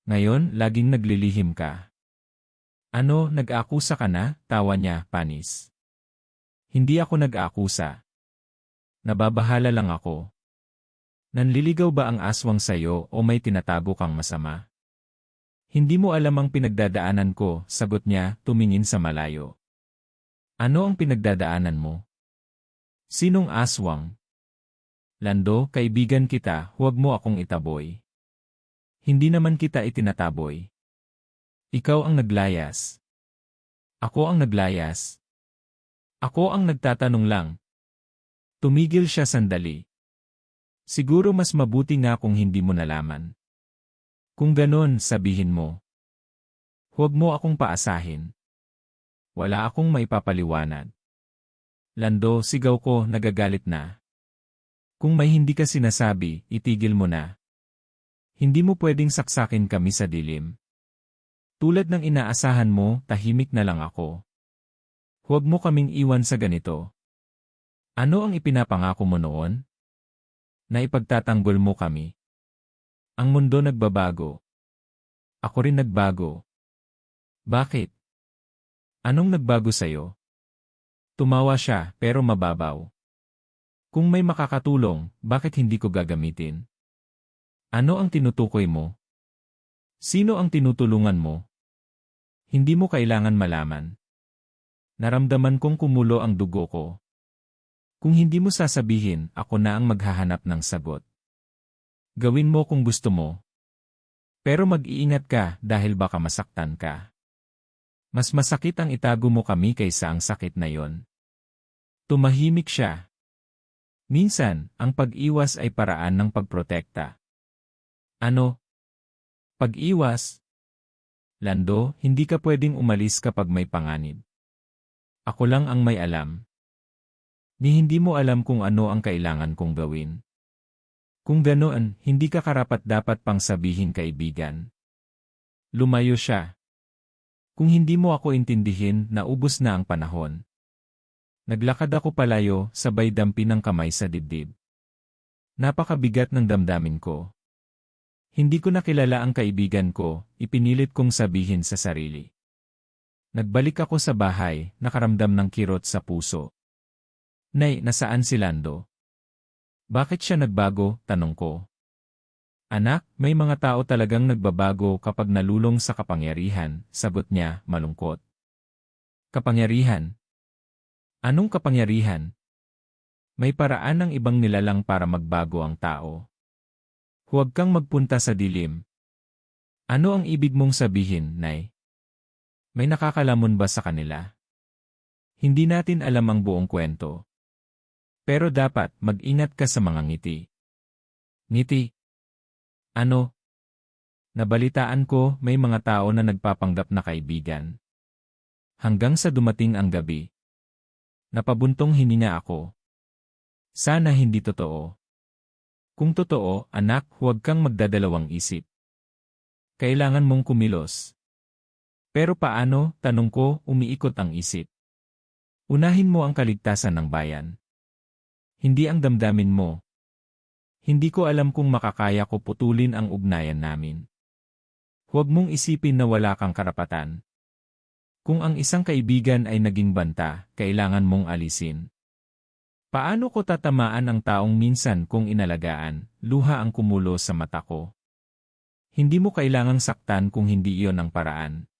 Ngayon, laging naglilihim ka. Ano, nag-aakusa ka na? Tawa niya, panis. Hindi ako nag-aakusa. Nababahala lang ako. Nanliligaw ba ang aswang sayo o may tinatago kang masama? Hindi mo alam ang pinagdadaanan ko, sagot niya, tumingin sa malayo. Ano ang pinagdadaanan mo? Sinong aswang? Lando, kaibigan kita, huwag mo akong itaboy. Hindi naman kita itinataboy. Ikaw ang naglayas. Ako ang naglayas. Ako ang nagtatanong lang. Tumigil siya sandali. Siguro mas mabuti nga kung hindi mo nalaman. Kung ganon, sabihin mo. Huwag mo akong paasahin. Wala akong maipapaliwanag. Lando, sigaw ko, nagagalit na. Kung may hindi ka sinasabi, itigil mo na. Hindi mo pwedeng saksakin kami sa dilim. Tulad ng inaasahan mo, tahimik na lang ako. Huwag mo kaming iwan sa ganito. Ano ang ipinapangako mo noon? Na ipagtatanggol mo kami. Ang mundo nagbabago. Ako rin nagbago. Bakit? Anong nagbago sa'yo? Tumawa siya, pero mababaw. Kung may makakatulong, bakit hindi ko gagamitin? Ano ang tinutukoy mo? Sino ang tinutulungan mo? Hindi mo kailangan malaman. Naramdaman kong kumulo ang dugo ko. Kung hindi mo sasabihin, ako na ang maghahanap ng sagot. Gawin mo kung gusto mo. Pero mag-iingat ka dahil baka masaktan ka. Mas masakit ang itago mo kami kaysa ang sakit na yon. Tumahimik siya. Minsan, ang pag-iwas ay paraan ng pagprotekta. Ano? Pag-iwas? Lando, hindi ka pwedeng umalis kapag may panganib. Ako lang ang may alam. Ni hindi mo alam kung ano ang kailangan kong gawin. Kung ganoon, hindi ka karapat-dapat pang sabihin kaibigan. Lumayo siya. Kung hindi mo ako intindihin, naubos na ang panahon. Naglakad ako palayo, sabay dampi ng kamay sa dibdib. Napakabigat ng damdamin ko. Hindi ko nakilala ang kaibigan ko, ipinilit kong sabihin sa sarili. Nagbalik ako sa bahay, nakaramdam ng kirot sa puso. Nay, nasaan si Lando? Bakit siya nagbago? Tanong ko. Anak, may mga tao talagang nagbabago kapag nalulong sa kapangyarihan, sagot niya, malungkot. Kapangyarihan? Anong kapangyarihan? May paraan ng ibang nilalang para magbago ang tao. Huwag kang magpunta sa dilim. Ano ang ibig mong sabihin, Nay? May nakakalamon ba sa kanila? Hindi natin alam ang buong kwento. Pero dapat mag-ingat ka sa mga ngiti. Ngiti? Ano? Nabalitaan ko may mga tao na nagpapanggap na kaibigan. Hanggang sa dumating ang gabi. Napabuntong hininga ako. Sana hindi totoo. Kung totoo, anak, huwag kang magdadalawang isip. Kailangan mong kumilos. Pero paano, tanong ko, umiikot ang isip. Unahin mo ang kaligtasan ng bayan. Hindi ang damdamin mo. Hindi ko alam kung makakaya ko putulin ang ugnayan namin. Huwag mong isipin na wala kang karapatan. Kung ang isang kaibigan ay naging banta, kailangan mong alisin. Paano ko tatamaan ang taong minsan kong inalagaan, luha ang kumulo sa mata ko. Hindi mo kailangang saktan kung hindi iyon ang paraan.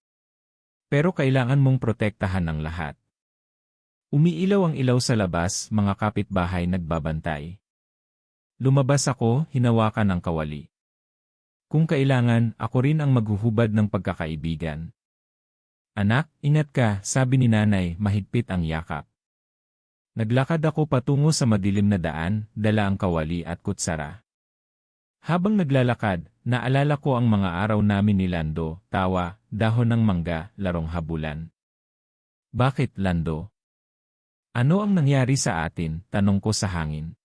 Pero kailangan mong protektahan ang lahat. Umiilaw ang ilaw sa labas, mga kapitbahay nagbabantay. Lumabas ako, hinawakan ang kawali. Kung kailangan, ako rin ang maghuhubad ng pagkakaibigan. Anak, ingat ka, sabi ni nanay, mahigpit ang yakap. Naglakad ako patungo sa madilim na daan, dala ang kawali at kutsara. Habang naglalakad, naalala ko ang mga araw namin ni Lando, tawa, dahon ng mangga, larong habulan. Bakit, Lando? Ano ang nangyari sa atin? Tanong ko sa hangin.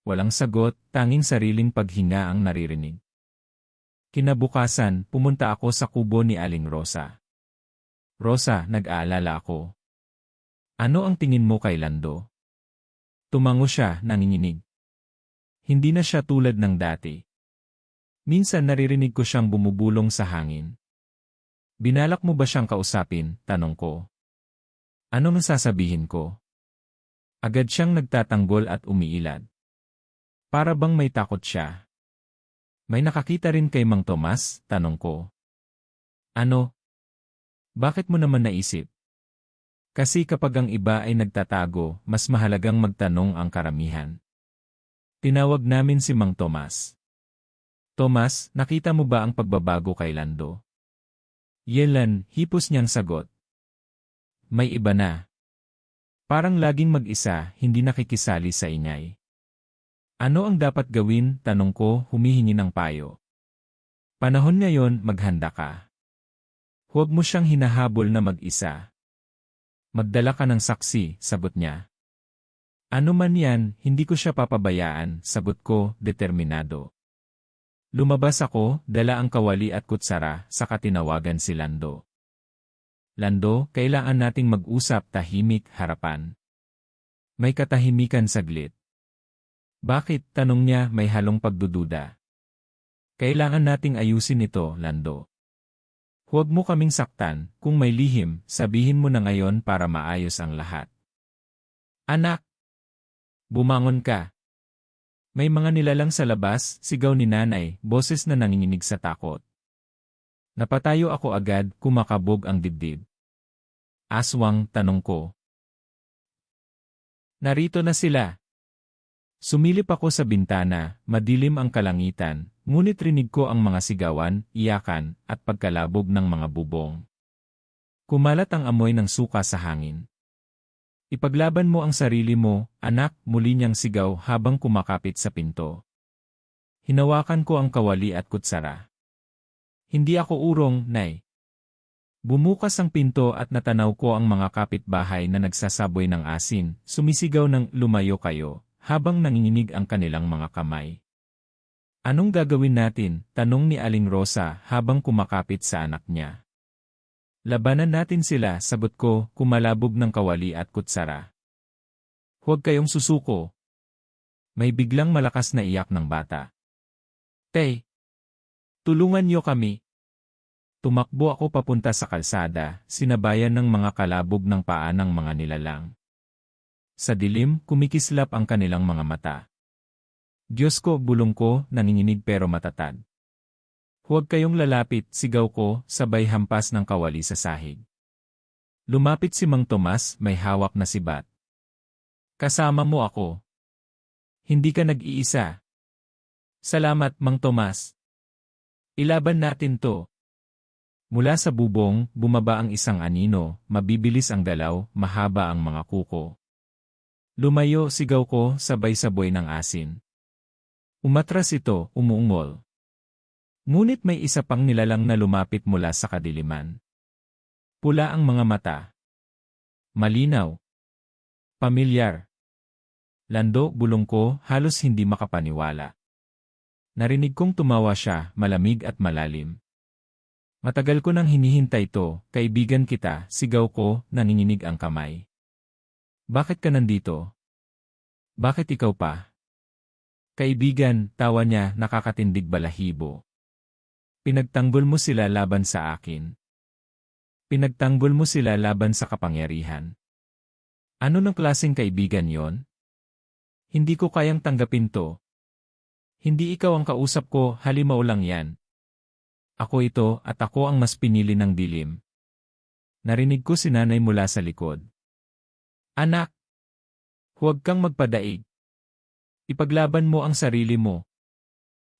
Walang sagot, tanging sariling paghinga ang naririnig. Kinabukasan, pumunta ako sa kubo ni Aling Rosa. Rosa, nag-aalala ako. Ano ang tingin mo kay Lando? Tumango siya, nanginginig. Hindi na siya tulad ng dati. Minsan naririnig ko siyang bumubulong sa hangin. Binalak mo ba siyang kausapin? Tanong ko. Anong sasabihin ko? Agad siyang nagtatanggol at umiilad. Para bang may takot siya. May nakakita rin kay Mang Tomas? Tanong ko. Ano? Bakit mo naman naisip? Kasi kapag ang iba ay nagtatago, mas mahalagang magtanong ang karamihan. Tinawag namin si Mang Tomas. Tomas, nakita mo ba ang pagbabago kay Lando? Yelan, hipos niyang sagot. May iba na. Parang laging mag-isa, hindi nakikisali sa ingay. Ano ang dapat gawin? Tanong ko, humihingi ng payo. Panahon ngayon, maghanda ka. Huwag mo siyang hinahabol na mag-isa. Magdala ka ng saksi, sagot niya. Ano man yan, hindi ko siya papabayaan, sagot ko, determinado. Lumabas ako, dala ang kawali at kutsara, saka tinawagan si Lando. Lando, kailangan nating mag-usap, tahimik, harapan. May katahimikan saglit. Bakit? Tanong niya, may halong pagdududa. Kailangan nating ayusin ito, Lando. Huwag mo kaming saktan, kung may lihim, sabihin mo na ngayon para maayos ang lahat. Anak! Bumangon ka. May mga nilalang sa labas, sigaw ni nanay, boses na nanginginig sa takot. Napatayo ako agad, kumakabog ang dibdib. Aswang, tanong ko. Narito na sila. Sumilip ako sa bintana, madilim ang kalangitan, ngunit rinig ko ang mga sigawan, iyakan, at pagkalabog ng mga bubong. Kumalat ang amoy ng suka sa hangin. Ipaglaban mo ang sarili mo, anak, muli niyang sigaw habang kumakapit sa pinto. Hinawakan ko ang kawali at kutsara. Hindi ako urong, nay. Bumukas ang pinto at natanaw ko ang mga kapitbahay na nagsasaboy ng asin, sumisigaw ng lumayo kayo, habang nanginginig ang kanilang mga kamay. Anong gagawin natin? Tanong ni Aling Rosa habang kumakapit sa anak niya. Labanan natin sila, sagot ko, kumalabog ng kawali at kutsara. Huwag kayong susuko. May biglang malakas na iyak ng bata. Tay! Tulungan niyo kami. Tumakbo ako papunta sa kalsada, sinabayan ng mga kalabog ng paa ng mga nilalang. Sa dilim, kumikislap ang kanilang mga mata. Diyos ko, bulong ko, nanginginig pero matatag. Huwag kayong lalapit, sigaw ko, sabay hampas ng kawali sa sahig. Lumapit si Mang Tomas, may hawak na sibat. Kasama mo ako. Hindi ka nag-iisa. Salamat, Mang Tomas. Ilaban natin to. Mula sa bubong, bumaba ang isang anino, mabibilis ang galaw, mahaba ang mga kuko. Lumayo, sigaw ko, sabay-saboy ng asin. Umatras ito, umuungol. Ngunit may isa pang nilalang na lumapit mula sa kadiliman. Pula ang mga mata. Malinaw. Pamilyar. Lando, bulong ko, halos hindi makapaniwala. Narinig kong tumawa siya, malamig at malalim. Matagal ko nang hinihintay to, kaibigan kita, sigaw ko, nanginginig ang kamay. Bakit ka nandito? Bakit ikaw pa? Kaibigan, tawa niya, nakakatindig balahibo. Pinagtanggol mo sila laban sa akin. Pinagtanggol mo sila laban sa kapangyarihan. Ano ng klaseng kaibigan yon? Hindi ko kayang tanggapin to. Hindi ikaw ang kausap ko, halimaw lang yan. Ako ito at ako ang mas pinili ng dilim. Narinig ko si nanay mula sa likod. Anak! Huwag kang magpadaig. Ipaglaban mo ang sarili mo.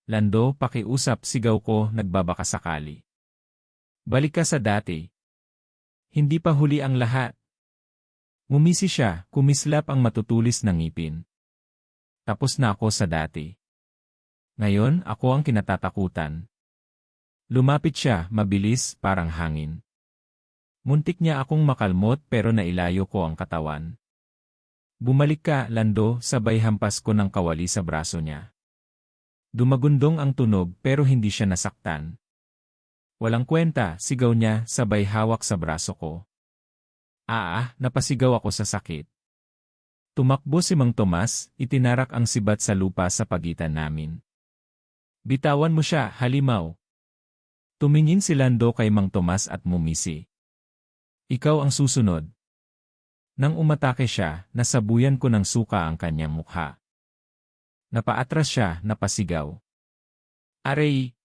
Lando, pakiusap, sigaw ko, nagbabaka sakali. Balik ka sa dati. Hindi pa huli ang lahat. Ngumisi siya, kumislap ang matutulis ng ngipin. Tapos na ako sa dati. Ngayon, ako ang kinatatakutan. Lumapit siya, mabilis, parang hangin. Muntik niya akong makalmot pero nailayo ko ang katawan. Bumalik ka, Lando, sabay hampas ko ng kawali sa braso niya. Dumagundong ang tunog pero hindi siya nasaktan. Walang kwenta, sigaw niya, sabay hawak sa braso ko. Napasigaw ako sa sakit. Tumakbo si Mang Tomas, itinarak ang sibat sa lupa sa pagitan namin. Bitawan mo siya, halimaw. Tumingin si Lando kay Mang Tomas at mumisi. Ikaw ang susunod. Nang umatake siya, nasabuyan ko ng suka ang kanyang mukha. Napaatras siya, napasigaw. Aray!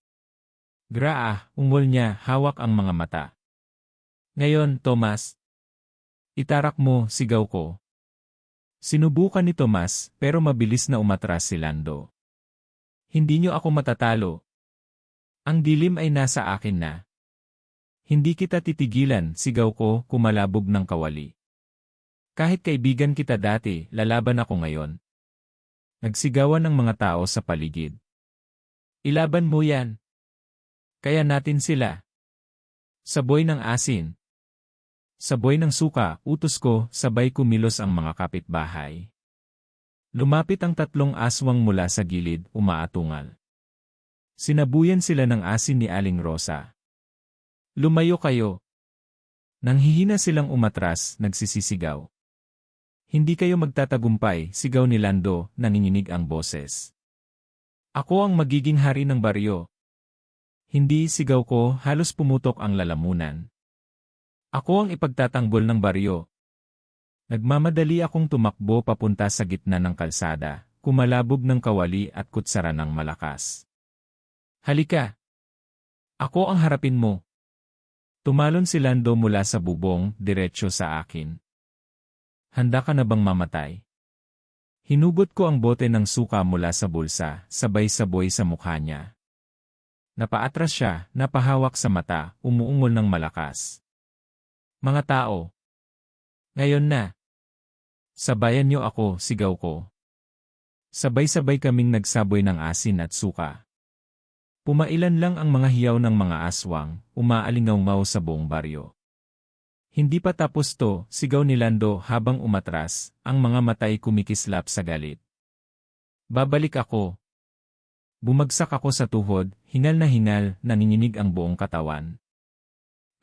Ungol niya, hawak ang mga mata. Ngayon, Tomas. Itarak mo, sigaw ko. Sinubukan ni Tomas, pero mabilis na umatras si Lando. Hindi niyo ako matatalo. Ang dilim ay nasa akin na. Hindi kita titigilan, sigaw ko, kumalabog ng kawali. Kahit kaibigan kita dati, lalaban ako ngayon. Nagsigawan ng mga tao sa paligid. Ilaban mo yan. Kaya natin sila. Saboy ng asin. Saboy ng suka, utos ko, sabay kumilos ang mga kapitbahay. Lumapit ang 3 aswang mula sa gilid, umaatungal. Sinabuyan sila ng asin ni Aling Rosa. Lumayo kayo. Nanghihina silang umatras, nagsisisigaw. Hindi kayo magtatagumpay, sigaw ni Lando, nanginginig ang boses. Ako ang magiging hari ng baryo. Hindi, sigaw ko, halos pumutok ang lalamunan. Ako ang ipagtatanggol ng baryo. Nagmamadali akong tumakbo papunta sa gitna ng kalsada, kumalabog ng kawali at kutsara ng malakas. Halika! Ako ang harapin mo. Tumalon si Lando mula sa bubong, diretsyo sa akin. Handa ka na bang mamatay? Hinugot ko ang bote ng suka mula sa bulsa, sabay-saboy sa mukha niya. Napaatras siya, napahawak sa mata, umuungol ng malakas. Mga tao. Ngayon na. Sabayan niyo ako, sigaw ko. Sabay-sabay kaming nagsaboy ng asin at suka. Pumailan lang ang mga hiyaw ng mga aswang, umaalingaw-ngaw sa buong baryo. Hindi pa tapos to, sigaw ni Lando habang umatras, ang mga matay kumikislap sa galit. Babalik ako. Bumagsak ako sa tuhod, hingal na hingal, nanginginig ang buong katawan.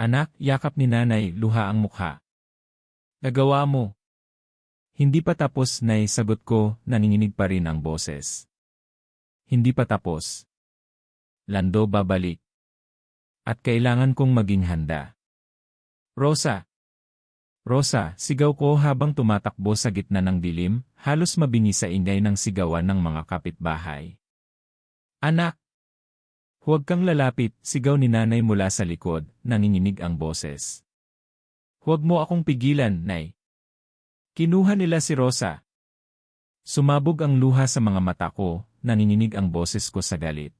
Anak, yakap ni nanay, luha ang mukha. Nagawa mo. Hindi pa tapos, nay, sagot ko, nanginginig pa rin ang boses. Hindi pa tapos. Lando, babalik. At kailangan kong maging handa. Rosa! Rosa, sigaw ko habang tumatakbo sa gitna ng dilim, halos mabingi sa ingay ng sigawan ng mga kapitbahay. Anak! Huwag kang lalapit, sigaw ni nanay mula sa likod, nanginginig ang boses. Huwag mo akong pigilan, nay. Kinuha nila si Rosa. Sumabog ang luha sa mga mata ko, nanginginig ang boses ko sa galit.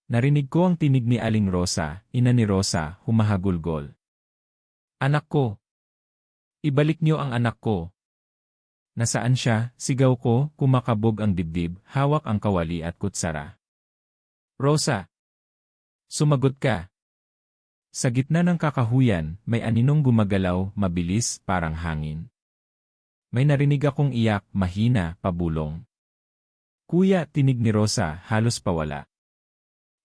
Narinig ko ang tinig ni Aling Rosa, ina ni Rosa, humahagulgol. Anak ko! Ibalik niyo ang anak ko! Nasaan siya? Sigaw ko, kumakabog ang dibdib, hawak ang kawali at kutsara. Rosa! Sumagot ka! Sa gitna ng kakahuyan, may aninong gumagalaw, mabilis, parang hangin. May narinig akong iyak, mahina, pabulong. Kuya, tinig ni Rosa, halos pawala.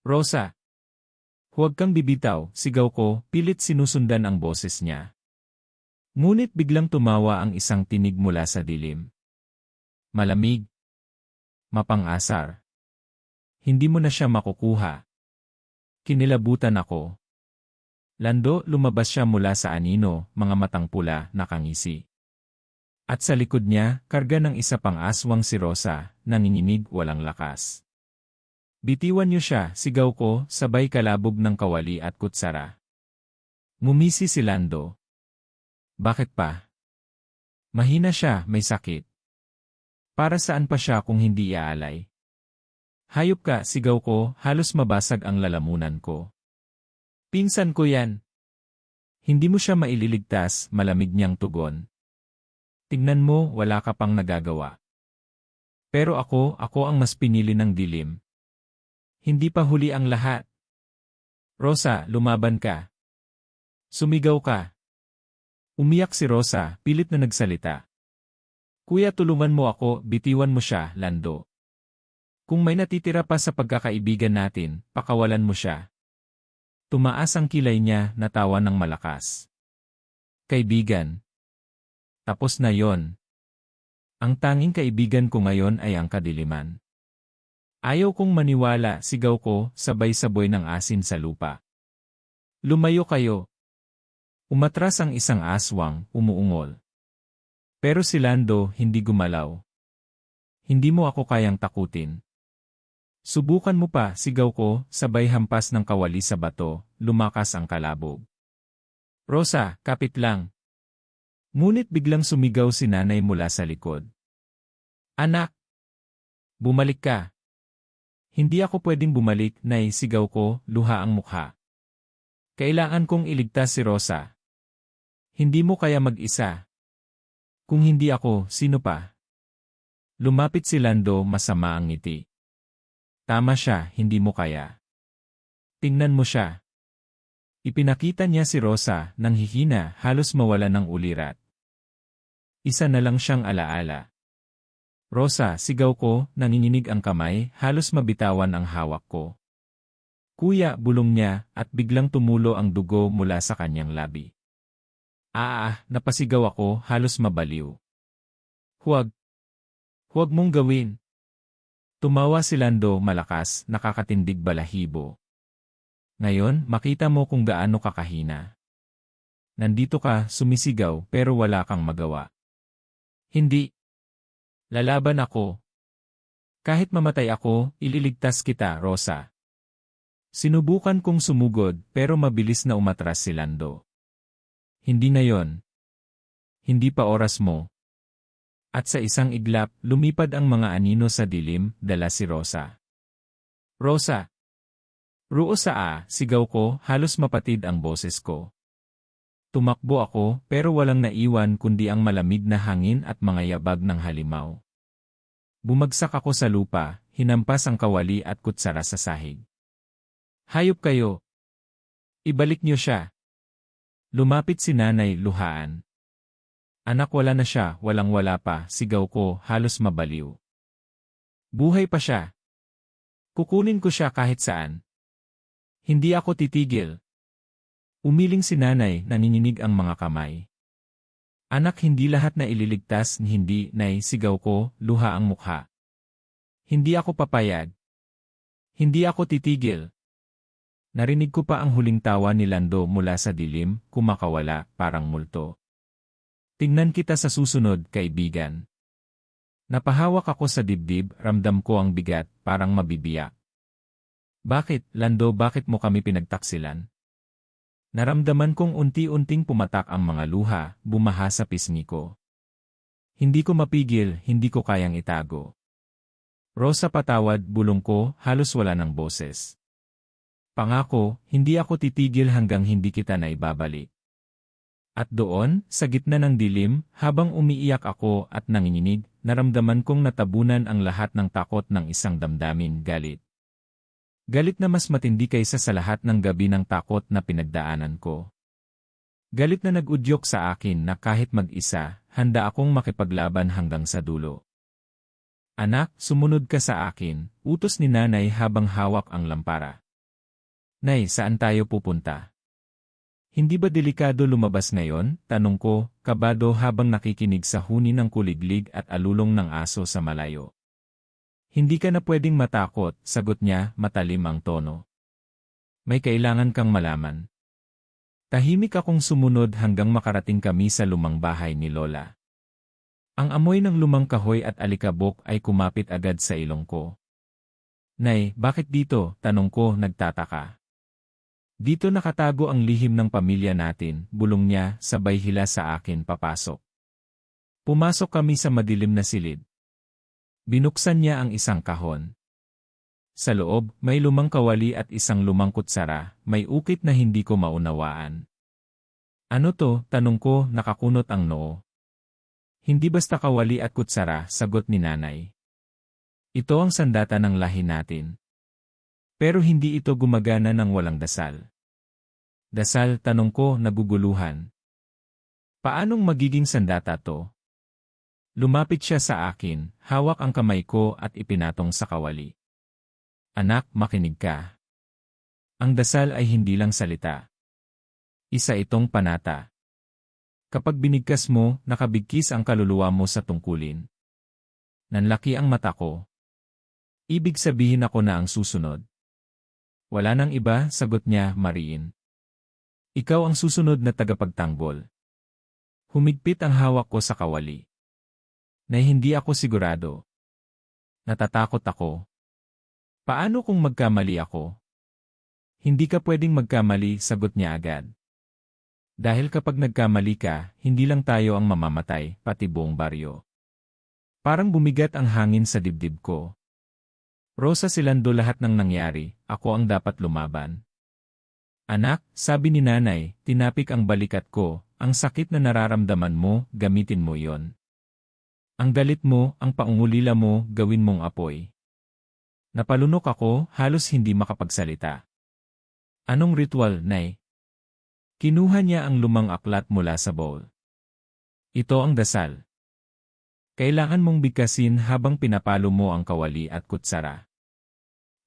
Rosa! Huwag kang bibitaw, sigaw ko, pilit sinusundan ang boses niya. Ngunit biglang tumawa ang isang tinig mula sa dilim. Malamig. Mapang-asar. Hindi mo na siya makukuha. Kinilabutan ako. Lando, lumabas siya mula sa anino, mga matang pula, nakangisi. At sa likod niya, karga ng isa pang aswang si Rosa, nanginginig, walang lakas. Bitiwan niyo siya, sigaw ko, sabay kalabog ng kawali at kutsara. Ngumisi si Lando. Bakit pa? Mahina siya, may sakit. Para saan pa siya kung hindi iaalay? Hayop ka, sigaw ko, halos mabasag ang lalamunan ko. Pinsan ko yan. Hindi mo siya maililigtas, malamig niyang tugon. Tignan mo, wala ka pang nagagawa. Pero ako ang mas pinili ng dilim. Hindi pa huli ang lahat. Rosa, lumaban ka. Sumigaw ka. Umiyak si Rosa, pilit na nagsalita. Kuya, tulungan mo ako, bitiwan mo siya, Lando. Kung may natitira pa sa pagkakaibigan natin, pakawalan mo siya. Tumaas ang kilay niya, natawa ng malakas. Kaibigan. Tapos na yon. Ang tanging kaibigan ko ngayon ay ang kadiliman. Ayaw kong maniwala, sigaw ko, sabay-saboy ng asin sa lupa. Lumayo kayo. Umatras ang isang aswang, umuungol. Pero si Lando hindi gumalaw. Hindi mo ako kayang takutin. Subukan mo pa, sigaw ko, sabay hampas ng kawali sa bato, lumakas ang kalabog. Rosa, kapit lang. Ngunit biglang sumigaw si nanay mula sa likod. Anak! Bumalik ka. Hindi ako pwedeng bumalik, nay, sigaw ko, luha ang mukha. Kailangan kong iligtas si Rosa. Hindi mo kaya mag-isa. Kung hindi ako, sino pa? Lumapit si Lando, masama ang ngiti. Tama siya, hindi mo kaya. Tingnan mo siya. Ipinakita niya si Rosa, nang hihina, halos mawala ng ulirat. Isa na lang siyang alaala. Rosa, sigaw ko, nanginginig ang kamay, halos mabitawan ang hawak ko. Kuya, bulong niya, at biglang tumulo ang dugo mula sa kanyang labi. Napasigaw ako, halos mabaliw. Huwag. Huwag mong gawin. Tumawa si Lando malakas, nakakatindig balahibo. Ngayon, makita mo kung gaano kakahina. Nandito ka, sumisigaw, pero wala kang magawa. Hindi. Lalaban ako. Kahit mamatay ako, ililigtas kita, Rosa. Sinubukan kong sumugod, pero mabilis na umatras si Lando. Hindi na yon. Hindi pa oras mo. At sa isang iglap, lumipad ang mga anino sa dilim, dala si Rosa. Rosa! Rosa, sigaw ko, halos mapatid ang boses ko. Tumakbo ako, pero walang naiwan kundi ang malamig na hangin at mga yabag ng halimaw. Bumagsak ako sa lupa, hinampas ang kawali at kutsara sa sahig. Hayop kayo! Ibalik niyo siya! Lumapit si nanay, luhaan. Anak, wala na siya, walang-wala pa, sigaw ko, halos mabaliw. Buhay pa siya. Kukunin ko siya kahit saan. Hindi ako titigil. Umiling si nanay, nanginginig ang mga kamay. Anak, hindi lahat na ililigtas, hindi, nay, sigaw ko, luha ang mukha. Hindi ako papayag. Hindi ako titigil. Narinig ko pa ang huling tawa ni Lando mula sa dilim, kumakawala, parang multo. Tingnan kita sa susunod, kaibigan. Napahawak ako sa dibdib, ramdam ko ang bigat, parang mabibiyak. Bakit, Lando, bakit mo kami pinagtaksilan? Naramdaman kong unti-unting pumatak ang mga luha, bumaha sa pisngi ko. Hindi ko mapigil, hindi ko kayang itago. Rosa, patawad, bulong ko, halos wala ng boses. Pangako, hindi ako titigil hanggang hindi kita naibabalik. At doon, sa gitna ng dilim, habang umiiyak ako at nanginginig, naramdaman kong natabunan ang lahat ng takot ng isang damdamin, galit. Galit na mas matindi kaysa sa lahat ng gabi ng takot na pinagdaanan ko. Galit na nag-udyok sa akin na kahit mag-isa, handa akong makipaglaban hanggang sa dulo. Anak, sumunod ka sa akin, utos ni nanay habang hawak ang lampara. Nay, saan tayo pupunta? Hindi ba delikado lumabas ngayon? Tanong ko, kabado habang nakikinig sa huni ng kuliglig at alulong ng aso sa malayo. Hindi ka na pwedeng matakot, sagot niya, matalim ang tono. May kailangan kang malaman. Tahimik akong sumunod hanggang makarating kami sa lumang bahay ni Lola. Ang amoy ng lumang kahoy at alikabok ay kumapit agad sa ilong ko. Nay, bakit dito? Tanong ko, nagtataka. Dito nakatago ang lihim ng pamilya natin, bulong niya, sabay hila sa akin papasok. Pumasok kami sa madilim na silid. Binuksan niya ang isang kahon. Sa loob, may lumang kawali at isang lumang kutsara, may ukit na hindi ko maunawaan. Ano to? Tanong ko, nakakunot ang noo. Hindi basta kawali at kutsara, sagot ni nanay. Ito ang sandata ng lahi natin. Pero hindi ito gumagana ng walang dasal. Dasal, tanong ko, naguguluhan. Paanong magiging sandata to? Lumapit siya sa akin, hawak ang kamay ko at ipinatong sa kawali. Anak, makinig ka. Ang dasal ay hindi lang salita. Isa itong panata. Kapag binigkas mo, nakabigkis ang kaluluwa mo sa tungkulin. Nanlaki ang mata ko. Ibig sabihin ako na ang susunod. Wala nang iba, sagot niya, Mariin. Ikaw ang susunod na tagapagtanggol. Humigpit ang hawak ko sa kawali. Na hindi ako sigurado. Natatakot ako. Paano kung magkamali ako? Hindi ka pwedeng magkamali, sagot niya agad. Dahil kapag nagkamali ka, hindi lang tayo ang mamamatay, pati buong baryo. Parang bumigat ang hangin sa dibdib ko. Rosa, silando lahat ng nangyari, ako ang dapat lumaban. Anak, sabi ni nanay, tinapik ang balikat ko, ang sakit na nararamdaman mo, gamitin mo yon. Ang galit mo, ang paungulila mo, gawin mong apoy. Napalunok ako, halos hindi makapagsalita. Anong ritual, Nay? Kinuha niya ang lumang aklat mula sa bowl. Ito ang dasal. Kailangan mong bigkasin habang pinapalo mo ang kawali at kutsara.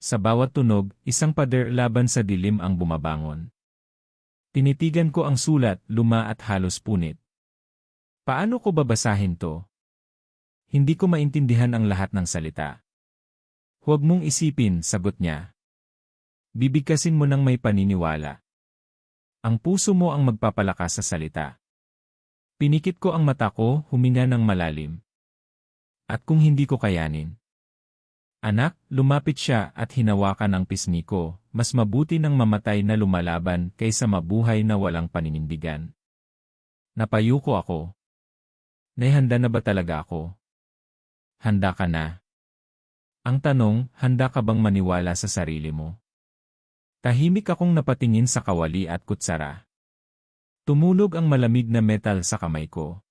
Sa bawat tunog, isang pader laban sa dilim ang bumabangon. Tinitigan ko ang sulat, luma at halos punit. Paano ko babasahin to? Hindi ko maintindihan ang lahat ng salita. Huwag mong isipin, sagot niya. Bibigkasin mo ng may paniniwala. Ang puso mo ang magpapalakas sa salita. Pinikit ko ang mata ko, huminga ng malalim. At kung hindi ko kayanin? Anak, lumapit siya at hinawakan ang pisngi ko, mas mabuti nang mamatay na lumalaban kaysa mabuhay na walang paninindigan. Napayuko ako. Naihanda na ba talaga ako? Handa ka na? Ang tanong, handa ka bang maniwala sa sarili mo? Tahimik akong napatingin sa kawali at kutsara. Tumulog ang malamig na metal sa kamay ko.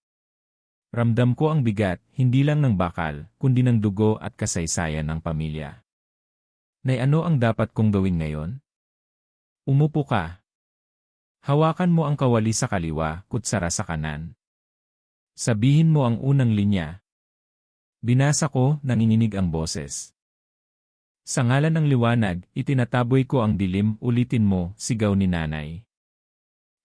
Ramdam ko ang bigat, hindi lang ng bakal, kundi ng dugo at kasaysayan ng pamilya. Nay, ano ang dapat kong gawin ngayon? Umupo ka. Hawakan mo ang kawali sa kaliwa, kutsara sa kanan. Sabihin mo ang unang linya. Binasa ko, nanginginig ang boses. Sa ngalan ng liwanag, itinataboy ko ang dilim, ulitin mo, sigaw ni nanay.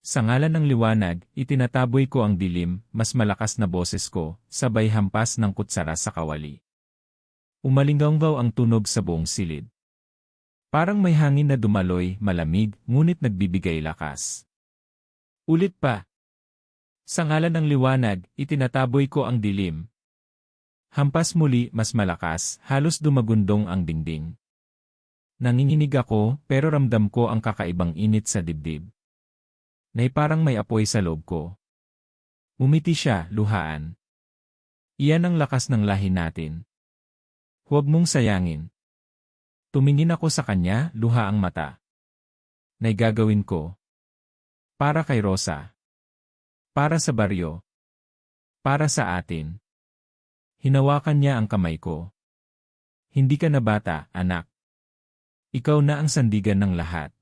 Sa ngalan ng liwanag, itinataboy ko ang dilim, mas malakas na boses ko, sabay hampas ng kutsara sa kawali. Umalinggaw ang tunog sa buong silid. Parang may hangin na dumaloy, malamig, ngunit nagbibigay lakas. Ulit pa. Sa ngalan ng liwanag, itinataboy ko ang dilim. Hampas muli, mas malakas, halos dumagundong ang dingding. Nanginginig ako, pero ramdam ko ang kakaibang init sa dibdib. Nay, parang may apoy sa loob ko. Umiti siya, luhaan. Iyan ang lakas ng lahi natin. Huwag mong sayangin. Tumingin ako sa kanya, luha ang mata. Nay, gagawin ko. Para kay Rosa. Para sa baryo. Para sa atin. Hinawakan niya ang kamay ko. Hindi ka na bata, anak. Ikaw na ang sandigan ng lahat.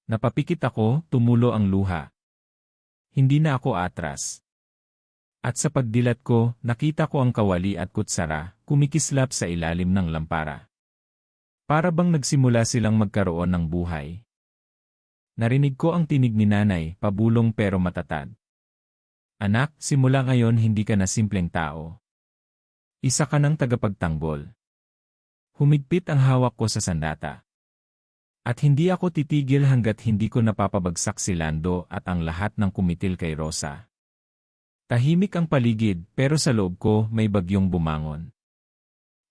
Napapikit ako, tumulo ang luha. Hindi na ako atras. At sa pagdilat ko, nakita ko ang kawali at kutsara, kumikislap sa ilalim ng lampara. Para bang nagsimula silang magkaroon ng buhay. Narinig ko ang tinig ni nanay, pabulong pero matatag. Anak, simula ngayon hindi ka na simpleng tao. Isa ka ng tagapagtanggol. Humigpit ang hawak ko sa sandata. At hindi ako titigil hanggat hindi ko napapabagsak si Lando at ang lahat ng kumitil kay Rosa. Tahimik ang paligid, pero sa loob ko may bagyong bumangon.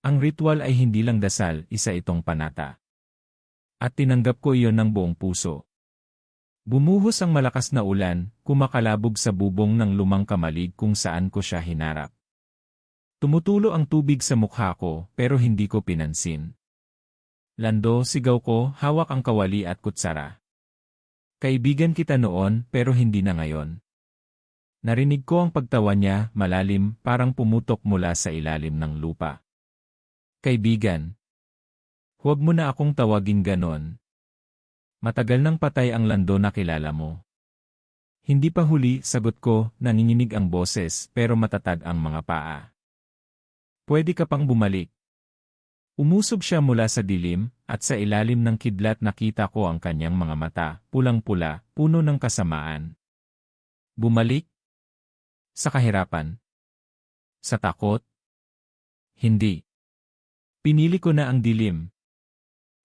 Ang ritual ay hindi lang dasal, isa itong panata. At tinanggap ko iyon ng buong puso. Bumuhos ang malakas na ulan, kumakalabog sa bubong ng lumang kamalig kung saan ko siya hinarap. Tumutulo ang tubig sa mukha ko, pero hindi ko pinansin. Lando, sigaw ko, hawak ang kawali at kutsara. Kaibigan kita noon, pero hindi na ngayon. Narinig ko ang pagtawa niya, malalim, parang pumutok mula sa ilalim ng lupa. Kaibigan. Huwag mo na akong tawagin ganon. Matagal nang patay ang Lando na kilala mo. Hindi pa huli, sagot ko, nanginginig ang boses pero matatag ang mga paa. Pwede ka pang bumalik. Umusog siya mula sa dilim, at sa ilalim ng kidlat nakita ko ang kanyang mga mata, pulang-pula, puno ng kasamaan. Bumalik? Sa kahirapan? Sa takot? Hindi. Pinili ko na ang dilim.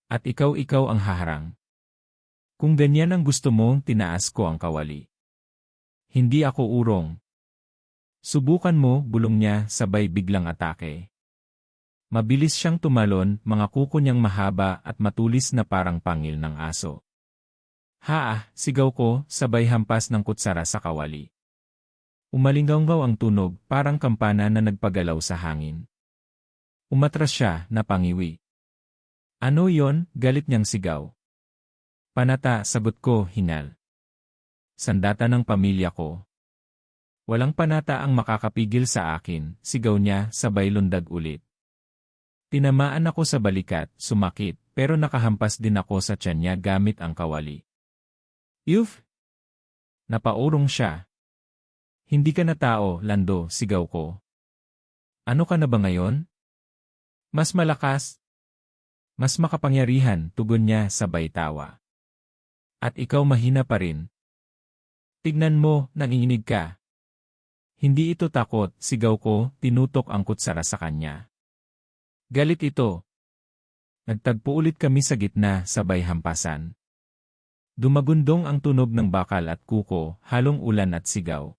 At ikaw ang haharang. Kung ganyan ang gusto mo, tinaas ko ang kawali. Hindi ako urong. Subukan mo, bulong niya, sabay biglang atake. Mabilis siyang tumalon, mga kuko niyang mahaba at matulis na parang pangil ng aso. Sigaw ko, sabay hampas ng kutsara sa kawali. Umalinggaw ang tunog, parang kampana na nagpagalaw sa hangin. Umatras siya, napangiwi. Ano yon? Galit niyang sigaw. Panata, sagot ko, hingal. Sandata ng pamilya ko. Walang panata ang makakapigil sa akin, sigaw niya, sabay lundag ulit. Tinamaan ako sa balikat, sumakit, pero nakahampas din ako sa tiyan niya gamit ang kawali. Yuf! Napaurong siya. Hindi ka na tao, Lando, sigaw ko. Ano ka na ba ngayon? Mas malakas? Mas makapangyarihan, tugon niya sabay tawa. At ikaw mahina pa rin. Tignan mo, nanginginig ka. Hindi ito takot, sigaw ko, tinutok ang kutsara sa kanya. Galit ito. Nagtagpo ulit kami sa gitna, sabay hampasan. Dumagundong ang tunog ng bakal at kuko, halong ulan at sigaw.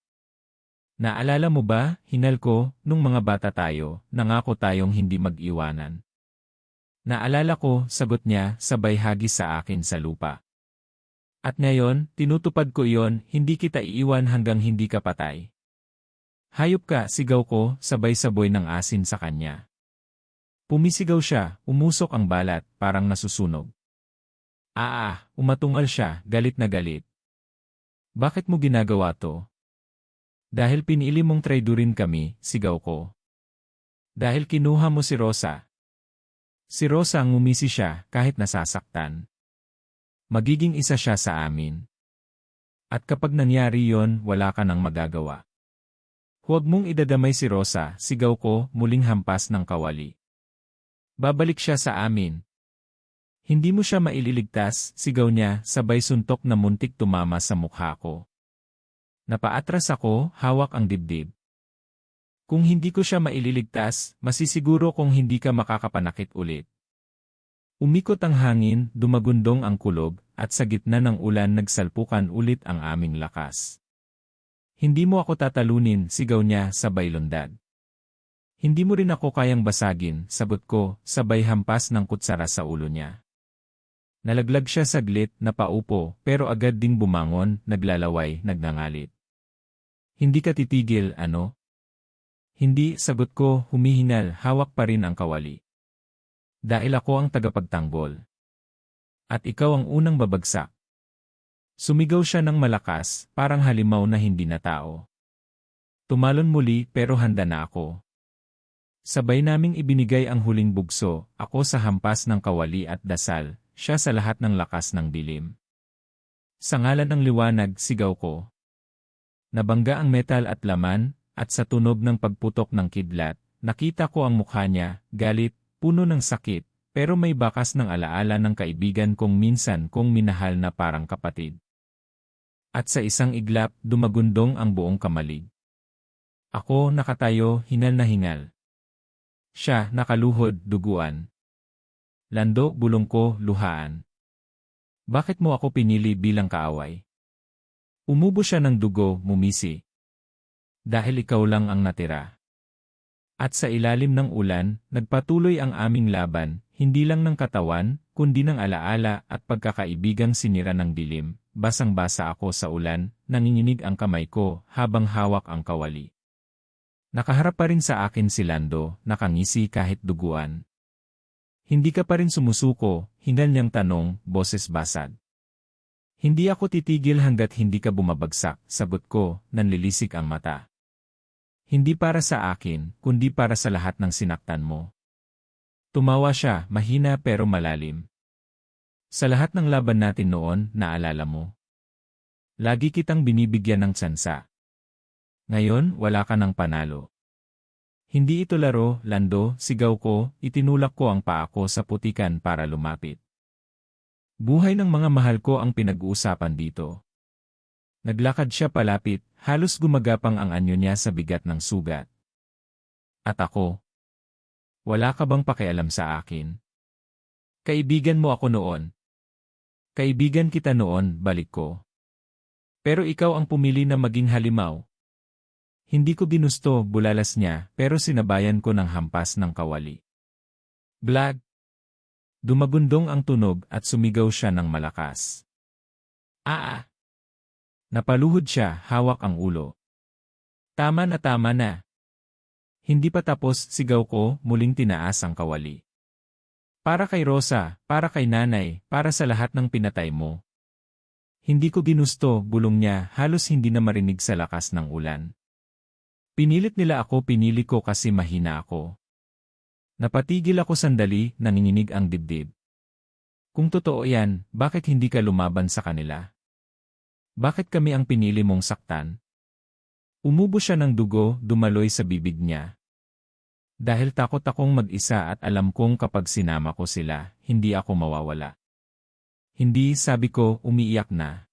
Naalala mo ba, hinal ko, nung mga bata tayo, nangako tayong hindi mag-iwanan. Naalala ko, sagot niya, sabay hagis sa akin sa lupa. At ngayon, tinutupad ko iyon, hindi kita iiwan hanggang hindi ka patay. Hayop ka, sigaw ko, sabay saboy ng asin sa kanya. Pumisigaw siya, umusok ang balat, parang nasusunog. Umatungal siya, galit na galit. Bakit mo ginagawa to? Dahil pinili mong traidorin kami, sigaw ko. Dahil kinuha mo si Rosa. Si Rosa ngumisi siya, kahit nasasaktan. Magiging isa siya sa amin. At kapag nangyari yon, wala ka nang magagawa. Huwag mong idadamay si Rosa, sigaw ko, muling hampas ng kawali. Babalik siya sa amin. Hindi mo siya maililigtas, sigaw niya, sabay suntok na muntik tumama sa mukha ko. Napaatras ako, hawak ang dibdib. Kung hindi ko siya maililigtas, masisiguro kung hindi ka makakapanakit ulit. Umikot ang hangin, dumagundong ang kulog, at sa gitna ng ulan nagsalpukan ulit ang aming lakas. Hindi mo ako tatalunin, sigaw niya, sabay lundag. Hindi mo rin ako kayang basagin, sagot ko, sabay hampas ng kutsara sa ulo niya. Nalaglag siya saglit, napaupo, pero agad ding bumangon, naglalaway, nagngangalit. Hindi ka titigil, ano? Hindi, sagot ko, humihinal, hawak pa rin ang kawali. Dahil ako ang tagapagtanggol. At ikaw ang unang babagsak. Sumigaw siya ng malakas, parang halimaw na hindi na tao. Tumalon muli, pero handa na ako. Sabay naming ibinigay ang huling bugso, ako sa hampas ng kawali at dasal, siya sa lahat ng lakas ng dilim. Sa ngalan ng liwanag, sigaw ko. Nabangga ang metal at laman, at sa tunog ng pagputok ng kidlat, nakita ko ang mukha niya, galit, puno ng sakit, pero may bakas ng alaala ng kaibigan kong minsan kong minahal na parang kapatid. At sa isang iglap, dumagundong ang buong kamalig. Ako, nakatayo, hinal na hingal. Siya, nakaluhod, duguan. Lando, bulong ko, luhaan. Bakit mo ako pinili bilang kaaway? Umubo siya ng dugo, mumisi. Dahil ikaw lang ang natira. At sa ilalim ng ulan, nagpatuloy ang aming laban, hindi lang ng katawan, kundi ng alaala at pagkakaibigang sinira ng dilim. Basang-basa ako sa ulan, nanginginig ang kamay ko habang hawak ang kawali. Nakaharap pa rin sa akin si Lando, nakangisi kahit duguan. Hindi ka pa rin sumusuko, hinal niyang tanong, boses basad. Hindi ako titigil hanggat hindi ka bumabagsak, sagot ko, nanlilisik ang mata. Hindi para sa akin, kundi para sa lahat ng sinaktan mo. Tumawa siya, mahina pero malalim. Sa lahat ng laban natin noon, naalala mo. Lagi kitang binibigyan ng tsansa. Ngayon, wala ka ng panalo. Hindi ito laro, Lando, sigaw ko, itinulak ko ang paa ko sa putikan para lumapit. Buhay ng mga mahal ko ang pinag-uusapan dito. Naglakad siya palapit, halos gumagapang ang anyo niya sa bigat ng sugat. At ako? Wala ka bang pakialam sa akin? Kaibigan mo ako noon. Kaibigan kita noon, balik ko. Pero ikaw ang pumili na maging halimaw. Hindi ko ginusto, bulalas niya, pero sinabayan ko ng hampas ng kawali. Blag! Dumagundong ang tunog at sumigaw siya ng malakas. Ah! Napaluhod siya, hawak ang ulo. Tama na. Hindi pa tapos, sigaw ko, muling tinaas ang kawali. Para kay Rosa, para kay nanay, para sa lahat ng pinatay mo. Hindi ko ginusto, bulong niya, halos hindi na marinig sa lakas ng ulan. Pinilit nila ako, pinili ko kasi mahina ako. Napatigil ako sandali, nanginginig ang dibdib. Kung totoo yan, bakit hindi ka lumaban sa kanila? Bakit kami ang pinili mong saktan? Umubo siya ng dugo, dumaloy sa bibig niya. Dahil takot akong mag-isa at alam kong kapag sinama ko sila, hindi ako mawawala. Hindi, sabi ko, umiiyak na.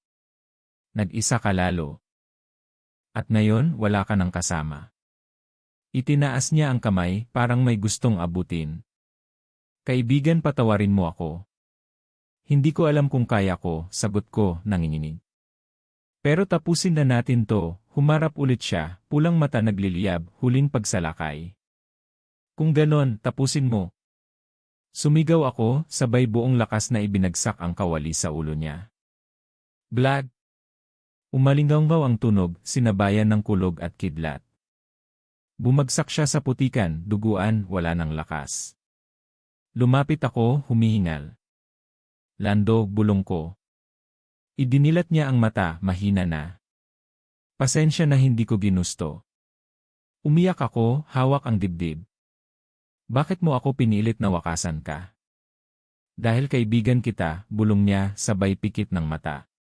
Nag-isa ka lalo. At ngayon, wala ka ng kasama. Itinaas niya ang kamay, parang may gustong abutin. Kaibigan, patawarin mo ako. Hindi ko alam kung kaya ko, sagot ko, nanginginig. Pero tapusin na natin to, humarap ulit siya, pulang mata nagliliyab, huling pagsalakay. Kung ganon, tapusin mo. Sumigaw ako, sabay buong lakas na ibinagsak ang kawali sa ulo niya. Blag! Umalinggaw ang tunog, sinabayan ng kulog at kidlat. Bumagsak siya sa putikan, duguan, wala ng lakas. Lumapit ako, humihingal. Lando, bulong ko. Idinilat niya ang mata, mahina na. Pasensya na hindi ko ginusto. Umiyak ako, hawak ang dibdib. Bakit mo ako pinilit na wakasan ka? Dahil kaibigan kita, bulong niya, sabay pikit ng mata.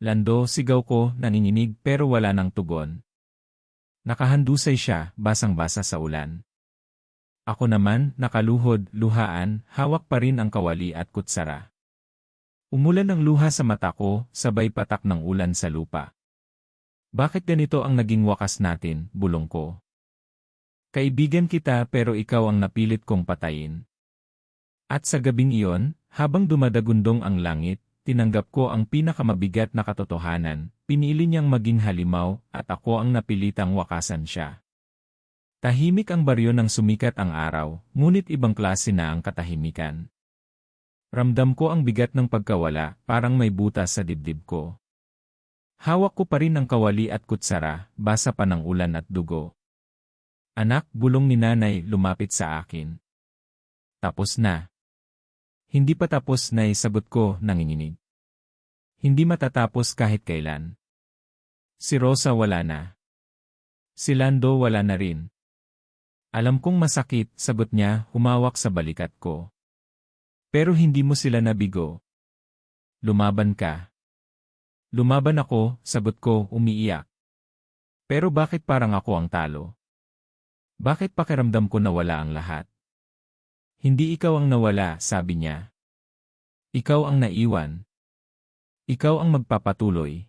Lando, sigaw ko, nanginginig pero wala nang tugon. Nakahandusay siya, basang-basa sa ulan. Ako naman, nakaluhod, luhaan, hawak pa rin ang kawali at kutsara. Umulan ng luha sa mata ko, sabay patak ng ulan sa lupa. Bakit ganito ang naging wakas natin, bulong ko. Kaibigan kita pero ikaw ang napilit kong patayin. At sa gabing iyon, habang dumadagundong ang langit, tinanggap ko ang pinakamabigat na katotohanan, pinili niyang maging halimaw at ako ang napilitang wakasan siya. Tahimik ang baryo nang sumikat ang araw, ngunit ibang klase na ang katahimikan. Ramdam ko ang bigat ng pagkawala, parang may butas sa dibdib ko. Hawak ko pa rin ang kawali at kutsara, basa pa ng ulan at dugo. Anak, bulong ni nanay, lumapit sa akin. Tapos na. Hindi pa tapos na, sagot ko, nanginginig. Hindi matatapos kahit kailan. Si Rosa wala na. Si Lando wala na rin. Alam kong masakit, sagot niya, humawak sa balikat ko. Pero hindi mo sila nabigo. Lumaban ka. Lumaban ako, sagot ko, umiiyak. Pero bakit parang ako ang talo? Bakit pakiramdam ko nawala ang lahat? Hindi ikaw ang nawala, sabi niya. Ikaw ang naiwan. Ikaw ang magpapatuloy.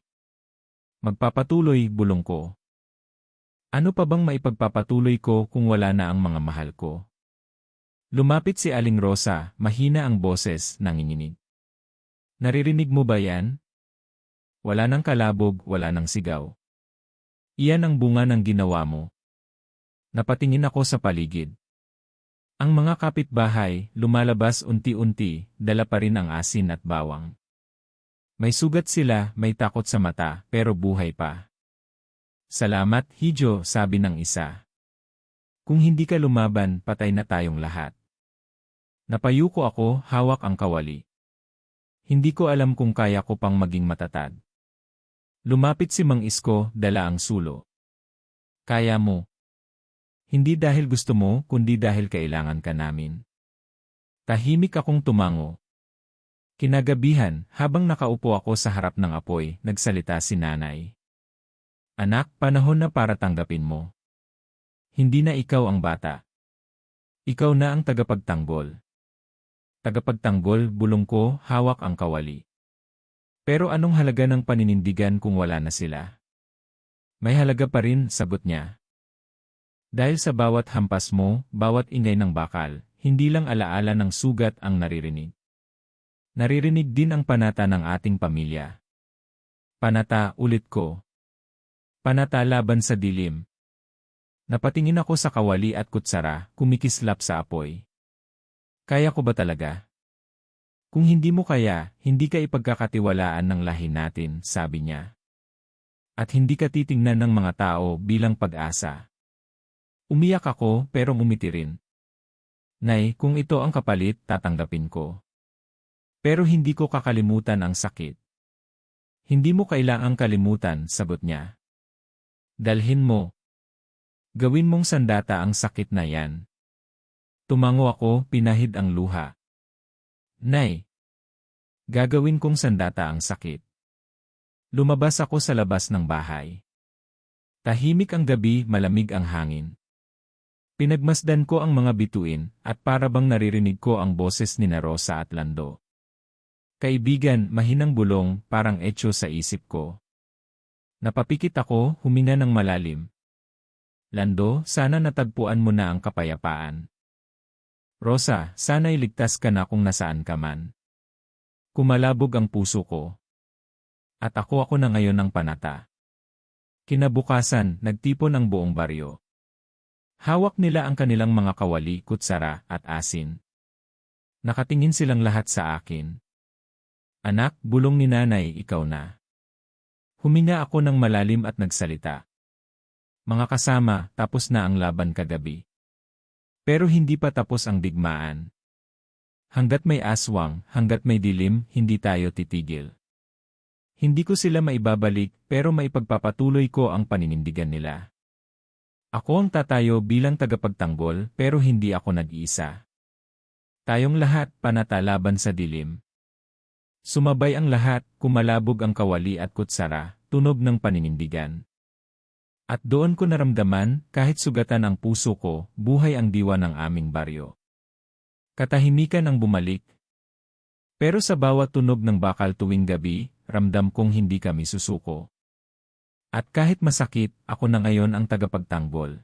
Magpapatuloy, bulong ko. Ano pa bang maipagpapatuloy ko kung wala na ang mga mahal ko? Lumapit si Aling Rosa, mahina ang boses, nanginginig. Naririnig mo ba yan? Wala nang kalabog, wala nang sigaw. Iyan ang bunga ng ginawa mo. Napatingin ako sa paligid. Ang mga kapitbahay, lumalabas unti-unti, dala pa rin ang asin at bawang. May sugat sila, may takot sa mata, pero buhay pa. Salamat, Hijo, sabi ng isa. Kung hindi ka lumaban, patay na tayong lahat. Napayuko ako, hawak ang kawali. Hindi ko alam kung kaya ko pang maging matatag. Lumapit si Mang Isko, dala ang sulo. Kaya mo. Hindi dahil gusto mo, kundi dahil kailangan ka namin. Tahimik akong tumango. Kinagabihan, habang nakaupo ako sa harap ng apoy, nagsalita si nanay. Anak, panahon na para tanggapin mo. Hindi na ikaw ang bata. Ikaw na ang tagapagtanggol. Tagapagtanggol, bulong ko, hawak ang kawali. Pero anong halaga ng paninindigan kung wala na sila? May halaga pa rin, sagot niya. Dahil sa bawat hampas mo, bawat ingay ng bakal, hindi lang alaala ng sugat ang naririnig. Naririnig din ang panata ng ating pamilya. Panata, ulit ko. Panata laban sa dilim. Napatingin ako sa kawali at kutsara, kumikislap sa apoy. Kaya ko ba talaga? Kung hindi mo kaya, hindi ka ipagkakatiwalaan ng lahi natin, sabi niya. At hindi ka titingnan ng mga tao bilang pag-asa. Umiyak ako pero ngumiti rin. Nay, kung ito ang kapalit, tatanggapin ko. Pero hindi ko kakalimutan ang sakit. Hindi mo kailangang kalimutan, sagot niya. Dalhin mo. Gawin mong sandata ang sakit na yan. Tumango ako, pinahid ang luha. Nay. Gagawin kong sandata ang sakit. Lumabas ako sa labas ng bahay. Tahimik ang gabi, malamig ang hangin. Pinagmasdan ko ang mga bituin at para bang naririnig ko ang boses ni Rosa at Lando. Kaibigan, mahinang bulong, parang etyo sa isip ko. Napapikit ako, huminga ng malalim. Lando, sana natagpuan mo na ang kapayapaan. Rosa, sana'y ligtas ka na kung nasaan ka man. Kumalabog ang puso ko. At ako na ngayon ng panata. Kinabukasan, nagtipon ang buong baryo. Hawak nila ang kanilang mga kawali, kutsara, at asin. Nakatingin silang lahat sa akin. Anak, bulong ni nanay, ikaw na. Huminga ako ng malalim at nagsalita. Mga kasama, tapos na ang laban kagabi. Pero hindi pa tapos ang digmaan. Hanggat may aswang, hanggat may dilim, hindi tayo titigil. Hindi ko sila maibabalik, pero maipagpapatuloy ko ang paninindigan nila. Ako ang tatayo bilang tagapagtanggol, pero hindi ako nag-iisa. Tayong lahat, panata laban sa dilim. Sumabay ang lahat, kumalabog ang kawali at kutsara, tunog ng paninindigan. At doon ko naramdaman, kahit sugatan ang puso ko, buhay ang diwa ng aming baryo. Katahimikan ang bumalik. Pero sa bawat tunog ng bakal tuwing gabi, ramdam kong hindi kami susuko. At kahit masakit, ako na ngayon ang tagapagtanggol.